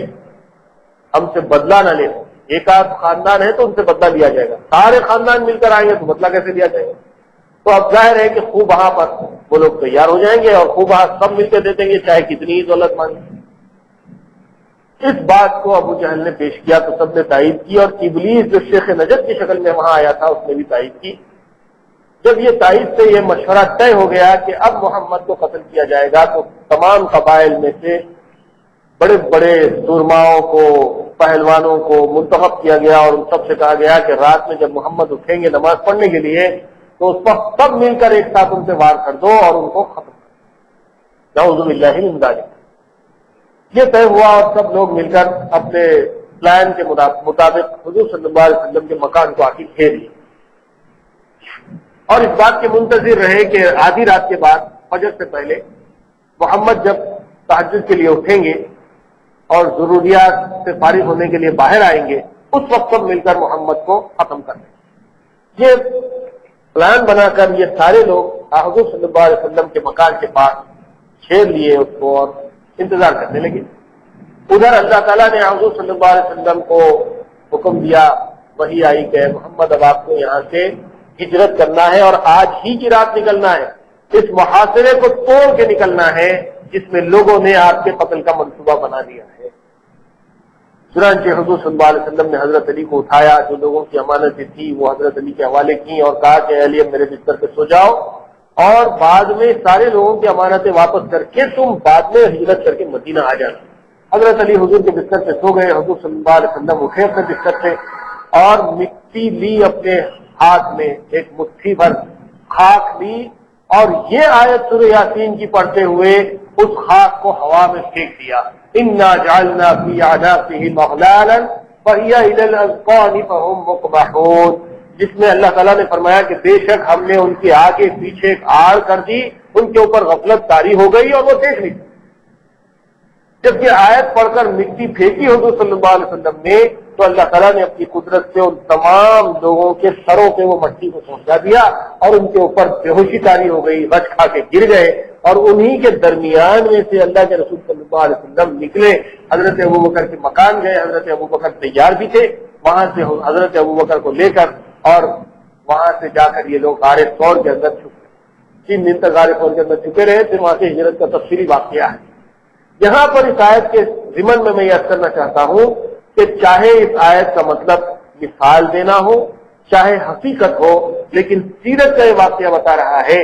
ہم سے بدلہ نہ لے. ایک آدھ خاندان ہے تو ان سے بدلہ لیا جائے گا، سارے خاندان مل کر آئیں گے تو بدلہ کیسے لیا جائے گا؟ تو اب ظاہر ہے کہ خوب وہاں پر وہ لوگ تیار ہو جائیں گے اور خوب وہاں سب مل کے دے دیں گے چاہے کتنی ہی دولت مانگے. اس بات کو ابو جہل نے پیش کیا تو سب نے تائید کی اور ابلیس جو شیخ نجد کی شکل میں وہاں آیا تھا اس نے بھی تائید کی. جب یہ تائید سے یہ مشورہ طے ہو گیا کہ اب محمد کو قتل کیا جائے گا تو تمام قبائل میں سے بڑے بڑے سرماؤں کو، پہلوانوں کو منتخب کیا گیا اور ان سب سے کہا گیا کہ رات میں جب محمد اٹھیں گے نماز پڑھنے کے لیے تو اس وقت سب مل کر ایک ساتھ ان سے وار کر دو اور ان کو ختم کر دو. نعوذ باللہ من ذالک. یہ طے ہوا اور سب لوگ مل کر اپنے پلان کے مطابق حضور صلی اللہ علیہ وسلم کے مکان کو آ کے گھیر لیا اور اس بات کے منتظر رہے کہ آدھی رات کے بعد فجر سے پہلے محمد جب تہجد کے لیے اٹھیں گے اور ضروریات سے فارغ ہونے کے لیے باہر آئیں گے اس وقت سب مل کر محمد کو ختم کر دیں. یہ پلان بنا کر یہ سارے لوگ حضور صلی اللہ علیہ وسلم کے مکان کے پاس گھیر لیے اس کو اور انتظار کرنے لگے. ادھر اللہ تعالیٰ نے حضور صلی اللہ علیہ وسلم کو حکم دیا، وحی آئی کہ محمد اب آپ کو یہاں سے ہجرت کرنا ہے اور آج ہی کی رات نکلنا ہے. اس محاصرے کو توڑ کے نکلنا ہے جس میں لوگوں نے آپ کے قتل کا منصوبہ بنا دیا ہے. چنانچہ حضور صلی اللہ علیہ وسلم نے حضرت علی کو اٹھایا، جو لوگوں کی امانتیں تھی وہ حضرت علی کے حوالے کی اور کہا کہ علی اب میرے بستر پہ سو جاؤ اور بعد میں سارے لوگوں کی امانتیں واپس کر کے تم بعد میں ہجرت کر کے مدینہ آ جانا. حضرت علی حضور کے بستر پہ سو گئے. حضور صلی اللہ علیہ وسلم اٹھے اپنے بستر سے اور مٹی لی اپنے ہاتھ میں، ایک مٹھی بھر خاک لی اور یہ آیت سورہ یاسین کی پڑھتے ہوئے اس خاک کو ہوا میں پھینک دیا. انا جعلنا فی اعناقهم اغلالا فهي الى الاذقان فهم مقمحون، جس میں اللہ تعالیٰ نے فرمایا کہ بے شک ہم نے ان کے آگے پیچھے ایک آڑ کر دی، ان کے اوپر غفلت طاری ہو گئی اور وہ دیکھ لی. جب یہ آیت پڑھ کر مٹی پھینکی حضور صلی اللہ علیہ وسلم نے تو اللہ تعالیٰ نے اپنی قدرت سے ان تمام لوگوں کے سروں پہ وہ مٹی کو پہنچا دیا اور ان کے اوپر بے ہوشی طاری ہو گئی، رچ کھا کے گر گئے اور انہی کے درمیان میں سے اللہ کے رسول صلی اللہ علیہ وسلم نکلے. حضرت ابوبکر کے مکان گئے. حضرت ابوبکر تیار بھی تھے، وہاں سے حضرت ابوبکر کو لے کر اور وہاں سے جا کر یہ لوگ غار ثور کے اندر چھپے. 3 دن تک غار ثور کے اندر چھپے رہے. پھر وہاں سے ہجرت کا تفصیلی واقعہ ہے. یہاں پر اس آیت کے ضمن میں یہ عرض کرنا چاہتا ہوں کہ چاہے اس آیت کا مطلب مثال دینا ہو چاہے حقیقت ہو، لیکن سیرت کا یہ واقعہ بتا رہا ہے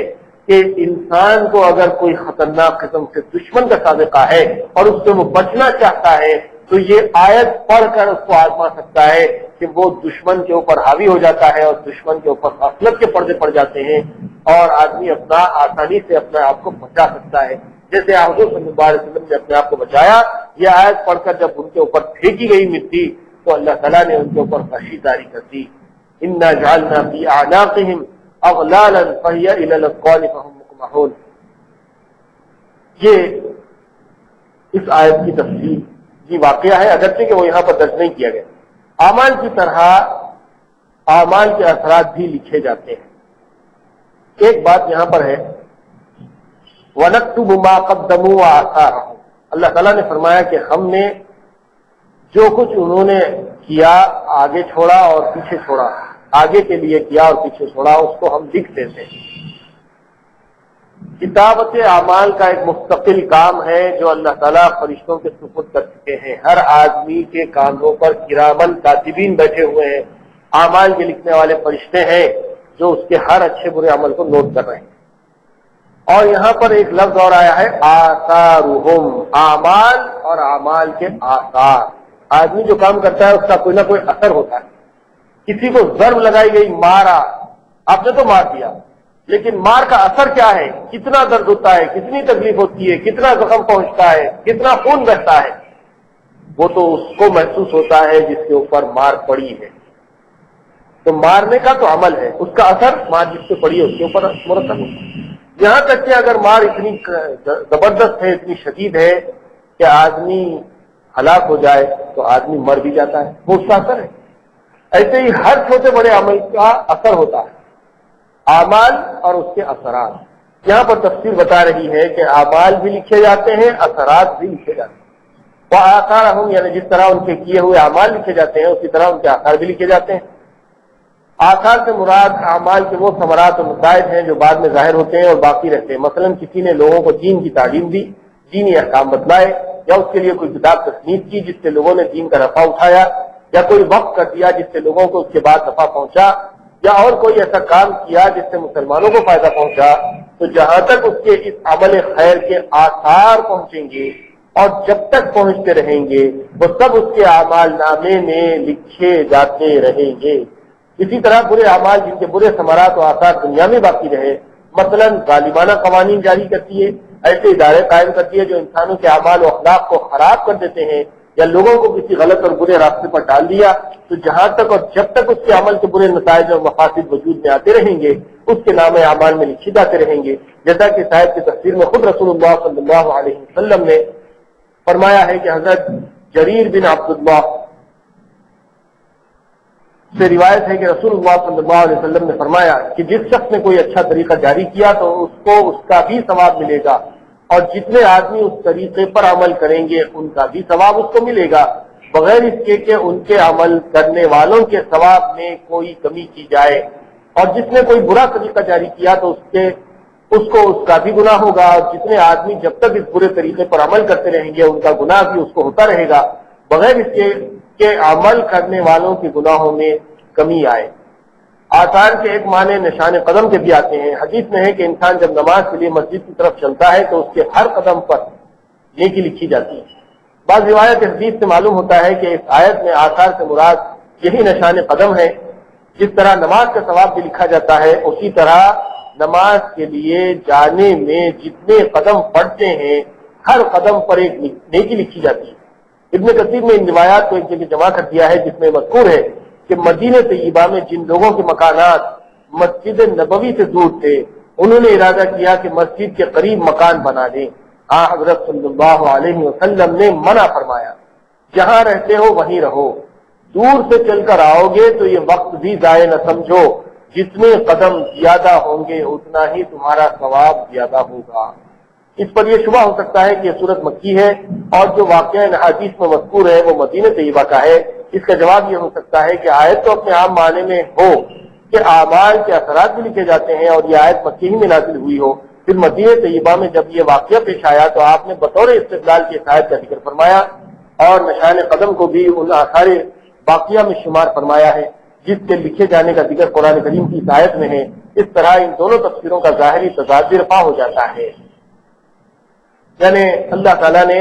کہ انسان کو اگر کوئی خطرناک قسم سے دشمن کا سابقہ ہے اور اس سے وہ بچنا چاہتا ہے تو یہ آیت پڑھ کر اس کو آزما سکتا ہے کہ وہ دشمن کے اوپر حاوی ہو جاتا ہے اور دشمن کے اوپر غفلت کے پردے پڑ جاتے ہیں اور آدمی اپنا آسانی سے اپنے آپ کو بچا سکتا ہے. جیسے حضور صلی اللہ علیہ وسلم نے اپنے آپ کو بچایا. یہ آیت پڑھ کر جب ان کے اوپر پھینکی گئی مٹی تو اللہ تعالیٰ نے ان کے اوپر غشی طاری کر دی. انا جعلنا فی اعناقهم اغلالا فهي الى الاذقان فهم مقمحون. یہ اس آیت کی تفصیل یہ واقعہ ہے، اگرچہ کہ وہ یہاں پر درج نہیں کیا گیا. اعمال کی طرح اعمال کے اثرات بھی لکھے جاتے ہیں. ایک بات یہاں پر ہے، وَنَكْتُبُ مَا قَدَّمُوا وَآثَارَهُمْ. اللہ تعالیٰ نے فرمایا کہ ہم نے جو کچھ انہوں نے کیا آگے چھوڑا اور پیچھے چھوڑا، آگے کے لیے کیا اور پیچھے چھوڑا، اس کو ہم لکھ دیتے ہیں. کتابت اعمال کا ایک مستقل کام ہے جو اللہ تعالیٰ فرشتوں کے سپرد کر چکے ہیں. ہر آدمی کے کاندھوں پر کرامن کاتبین بیٹھے ہوئے ہیں، اعمال کے لکھنے والے فرشتے ہیں جو اس کے ہر اچھے برے عمل کو نوٹ کر رہے ہیں. اور یہاں پر ایک لفظ اور آیا ہے آثارہم، اعمال اور اعمال کے آثار. آدمی جو کام کرتا ہے اس کا کوئی نہ کوئی اثر ہوتا ہے. کسی کو ضرب لگائی گئی، مارا، آپ نے تو مار دیا، لیکن مار کا اثر کیا ہے؟ کتنا درد ہوتا ہے، کتنی تکلیف ہوتی ہے، کتنا زخم پہنچتا ہے، کتنا خون بہتا ہے، وہ تو اس کو محسوس ہوتا ہے جس کے اوپر مار پڑی ہے. تو مارنے کا تو عمل ہے، اس کا اثر مار جس سے پڑی ہے اس کے اوپر مرتب ہوتا ہے. یہاں تک کہ اگر مار اتنی زبردست ہے، اتنی شدید ہے کہ آدمی ہلاک ہو جائے تو آدمی مر بھی جاتا ہے، وہ اس کا اثر ہے. ایسے ہی ہر چھوٹے بڑے عمل کا اثر ہوتا ہے، اعمال اور اس کے اثرات. یہاں پر تفسیر بتا رہی ہے کہ اعمال بھی لکھے جاتے ہیں، اثرات بھی لکھے جاتے ہیں. وہ آثار ہوں، یعنی جس طرح ان کے کیے ہوئے اعمال لکھے جاتے ہیں اسی طرح ان کے آثار بھی لکھے جاتے ہیں. آثار سے مراد اعمال کے وہ ثمرات اور نتائج ہیں جو بعد میں ظاہر ہوتے ہیں اور باقی رہتے ہیں. مثلا کسی نے لوگوں کو دین کی تعلیم دی، دینی احکام بتلائے، یا اس کے لیے کوئی کتاب تصنیف کی جس سے لوگوں نے دین کا نفع اٹھایا، یا کوئی وقف کر دیا جس سے لوگوں کو اس کے بعد نفع پہنچا، یا اور کوئی ایسا کام کیا جس سے مسلمانوں کو فائدہ پہنچا، تو جہاں تک اس کے اس عمل خیر کے آثار پہنچیں گے اور جب تک پہنچتے رہیں گے وہ سب اس کے اعمال نامے میں لکھے جاتے رہیں گے. اسی طرح برے اعمال جن کے برے ثمرات و آثار دنیا میں باقی رہے، مثلا ظالمانہ قوانین جاری کرتی ہے، ایسے ادارے قائم کرتی ہے جو انسانوں کے اعمال و اخلاق کو خراب کر دیتے ہیں، یا لوگوں کو کسی غلط اور برے راستے پر ڈال دیا، تو جہاں تک اور جب تک اس کے عمل کے برے نتائج اور مفاسد وجود میں آتے رہیں گے اس کے نام اعمال میں لکھے جاتے رہیں گے. جیسا کہ صاحب کی تفسیر میں خود رسول اللہ صلی اللہ علیہ وسلم نے فرمایا ہے کہ حضرت جریر بن عبداللہ سے روایت ہے کہ رسول اللہ صلی اللہ علیہ وسلم نے فرمایا کہ جس شخص نے کوئی اچھا طریقہ جاری کیا تو اس کو اس کا بھی ثواب ملے گا، اور جتنے آدمی اس طریقے پر عمل کریں گے ان کا بھی ثواب اس کو ملے گا، بغیر اس کے کہ ان کے عمل کرنے والوں کے ثواب میں کوئی کمی کی جائے. اور جس نے کوئی برا طریقہ جاری کیا تو اس کو اس کا بھی گناہ ہوگا، اور جتنے آدمی جب تک اس برے طریقے پر عمل کرتے رہیں گے ان کا گناہ بھی اس کو ہوتا رہے گا، بغیر اس کے کہ عمل کرنے والوں کے گناہوں میں کمی آئے. آثار کے ایک معنی نشان قدم کے بھی آتے ہیں. حدیث میں ہے کہ انسان جب نماز کے لیے مسجد کی طرف چلتا ہے تو اس کے ہر قدم پر نیکی لکھی جاتی ہے. بعض روایت حدیث سے معلوم ہوتا ہے کہ اس آیت میں آثار سے مراد یہی نشان قدم ہے. جس طرح نماز کا ثواب بھی لکھا جاتا ہے اسی طرح نماز کے لیے جانے میں جتنے قدم پڑتے ہیں ہر قدم پر ایک نیکی لکھی جاتی ہے. ابن کثیر نے ان روایات کو ایک جگہ جمع کر دیا ہے جس میں مذکور ہے کہ مدینہ طیبہ میں جن لوگوں کے مکانات مسجد نبوی سے دور تھے انہوں نے ارادہ کیا کہ مسجد کے قریب مکان بنا دیں. حضرت صلی اللہ علیہ وسلم نے منع فرمایا، جہاں رہتے ہو وہیں رہو، دور سے چل کر آؤ گے تو یہ وقت بھی ضائع نہ سمجھو، جتنے قدم زیادہ ہوں گے اتنا ہی تمہارا ثواب زیادہ ہوگا. اس پر یہ شبہ ہو سکتا ہے کہ یہ سورت مکی ہے اور جو واقعہ حدیث میں مذکور ہے وہ مدینہ طیبہ کا ہے. اس کا جواب یہ ہو سکتا ہے کہ آیت تو اپنے عام معنی میں ہو کہ اعمال کے اثرات بھی لکھے جاتے ہیں اور یہ آیت مکی ہی میں نازل ہوئی ہو، پھر مدینہ طیبہ میں جب یہ واقعہ پیش آیا تو آپ نے بطور استدلال کی آیت کا ذکر فرمایا اور نشان قدم کو بھی ان آثار واقعہ میں شمار فرمایا ہے جس کے لکھے جانے کا ذکر قرآن کریم کی آیت میں ہے. اس طرح ان دونوں تفسیروں کا ظاہری تضاد رفع ہو جاتا ہے. یعنی اللہ تعالیٰ نے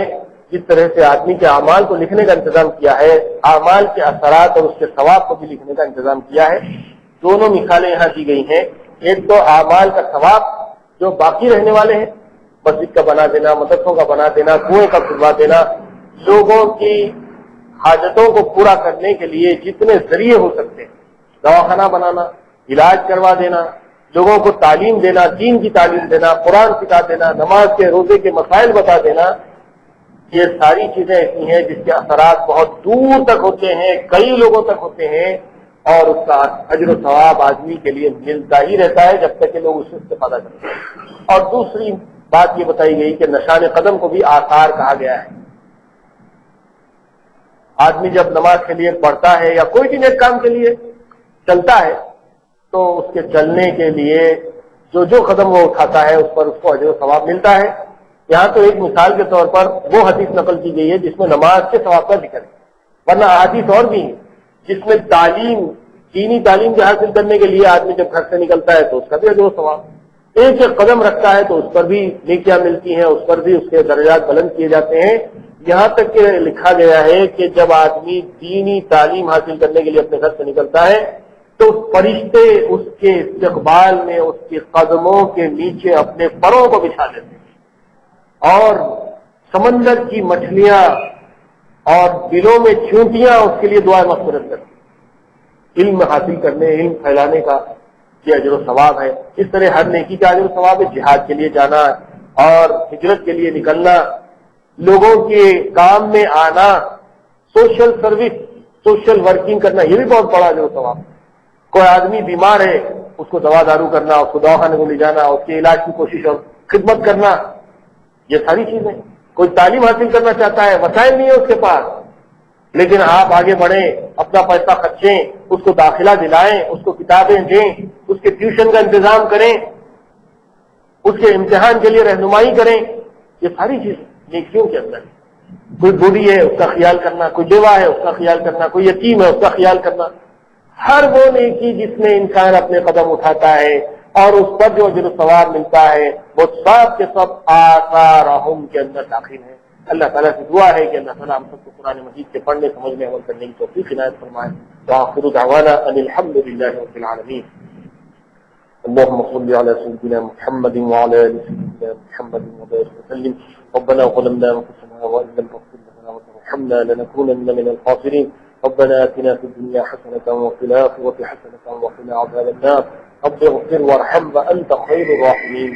جس طرح سے آدمی کے اعمال کو لکھنے کا انتظام کیا ہے، اعمال کے اثرات اور اس کے ثواب کو بھی لکھنے کا انتظام کیا ہے. دونوں مثالیں یہاں دی گئی ہیں. ایک تو اعمال کا ثواب جو باقی رہنے والے ہیں، مسجد کا بنا دینا، مدرسوں کا بنا دینا، کنویں کا کھلوا دینا، لوگوں کی حاجتوں کو پورا کرنے کے لیے جتنے ذریعے ہو سکتے ہیں، دواخانہ بنانا، علاج کروا دینا، لوگوں کو تعلیم دینا، دین کی تعلیم دینا، قرآن سکھا دینا، نماز کے روزے کے مسائل بتا دینا، یہ ساری چیزیں ایسی ہیں جس کے اثرات بہت دور تک ہوتے ہیں، کئی لوگوں تک ہوتے ہیں اور اس کا اجر و ثواب آدمی کے لیے ملتا ہی رہتا ہے جب تک کہ لوگ اس سے استفادہ کرتے ہیں. اور دوسری بات یہ بتائی گئی کہ نشان قدم کو بھی آثار کہا گیا ہے. آدمی جب نماز کے لیے پڑھتا ہے یا کوئی بھی نیک کام کے لیے چلتا ہے تو اس کے چلنے کے لیے جو قدم وہ اٹھاتا ہے اس پر اس کو اجر و ثواب ملتا ہے۔ یہاں تو ایک مثال کے طور پر وہ حدیث نقل کی گئی ہے جس میں نماز کے ثواب کا ذکر ہے، ورنہ احادیث اور بھی ہیں جس میں تعلیم، دینی تعلیم کے حاصل کرنے کے لیے آدمی جب گھر سے نکلتا ہے تو اس کا بھی اجر و ثواب، ایک ایک قدم رکھتا ہے تو اس پر بھی نیکیاں ملتی ہیں، اس پر بھی اس کے درجات بلند کیے جاتے ہیں۔ یہاں تک کہ لکھا گیا ہے کہ جب آدمی دینی تعلیم حاصل کرنے کے لیے اپنے گھر سے نکلتا ہے تو فرشتے اس کے استقبال میں اس کے قدموں کے نیچے اپنے پروں کو بچھا دیتے ہیں، اور سمندر کی مچھلیاں اور بلوں میں چونٹیاں اس کے لیے دعائیں مغفرت کرتی ہیں۔ علم حاصل کرنے، علم پھیلانے کا یہ اجر و ثواب ہے۔ اس طرح ہر نیکی کا اجر و ثواب ہے، جہاد کے لیے جانا اور ہجرت کے لیے نکلنا، لوگوں کے کام میں آنا، سوشل سروس، سوشل ورکنگ کرنا، یہ بھی بہت بڑا اجر و ثواب ہے۔ کوئی آدمی بیمار ہے، اس کو دوا دارو کرنا، اس کو دواخانے کو لے جانا، اس کے علاج کی کوشش اور خدمت کرنا، یہ ساری چیزیں۔ کوئی تعلیم حاصل کرنا چاہتا ہے، وسائل نہیں ہے اس کے پاس، لیکن آپ آگے بڑھیں، اپنا پیسہ خرچیں، اس کو داخلہ دلائیں، اس کو کتابیں دیں، اس کے ٹیوشن کا انتظام کریں، اس کے امتحان کے لیے رہنمائی کریں، یہ ساری چیزیں نیکیوں کے اندر ہے۔ کوئی بوڑھی ہے اس کا خیال کرنا، کوئی بیوہ ہے اس کا خیال کرنا، کوئی یتیم ہے اس کا خیال کرنا، ہر وہ نیکی جس میں انسان اپنے قدم اٹھاتا ہے اور اس پر جو اجر و ثواب ملتا ہے وہ سب کے سب آثارہم کے اندر داخل ہے۔ اللہ تعالیٰ سے دعا ہے کہ اللہ تعالیٰ ہم سب کو قرآن مجید کے پڑھنے، سمجھنے، عمل کرنے کی توفیق عنایت فرمائے۔ وآخر دعوانا ان الحمد للہ رب العالمین۔ اللهم صل على سيدنا محمد وعلى ال سيدنا محمد وبارك وسلم۔ ربنا ظلمنا انفسنا وان لم تغفر لنا وترحمنا لنكونن من الخاسرين۔ ربنا آتنا في الدنيا حسنة وفي الآخرة حسنة وقنا عذاب النار۔ رب اغفر وارحم وأنت خير الراحمين۔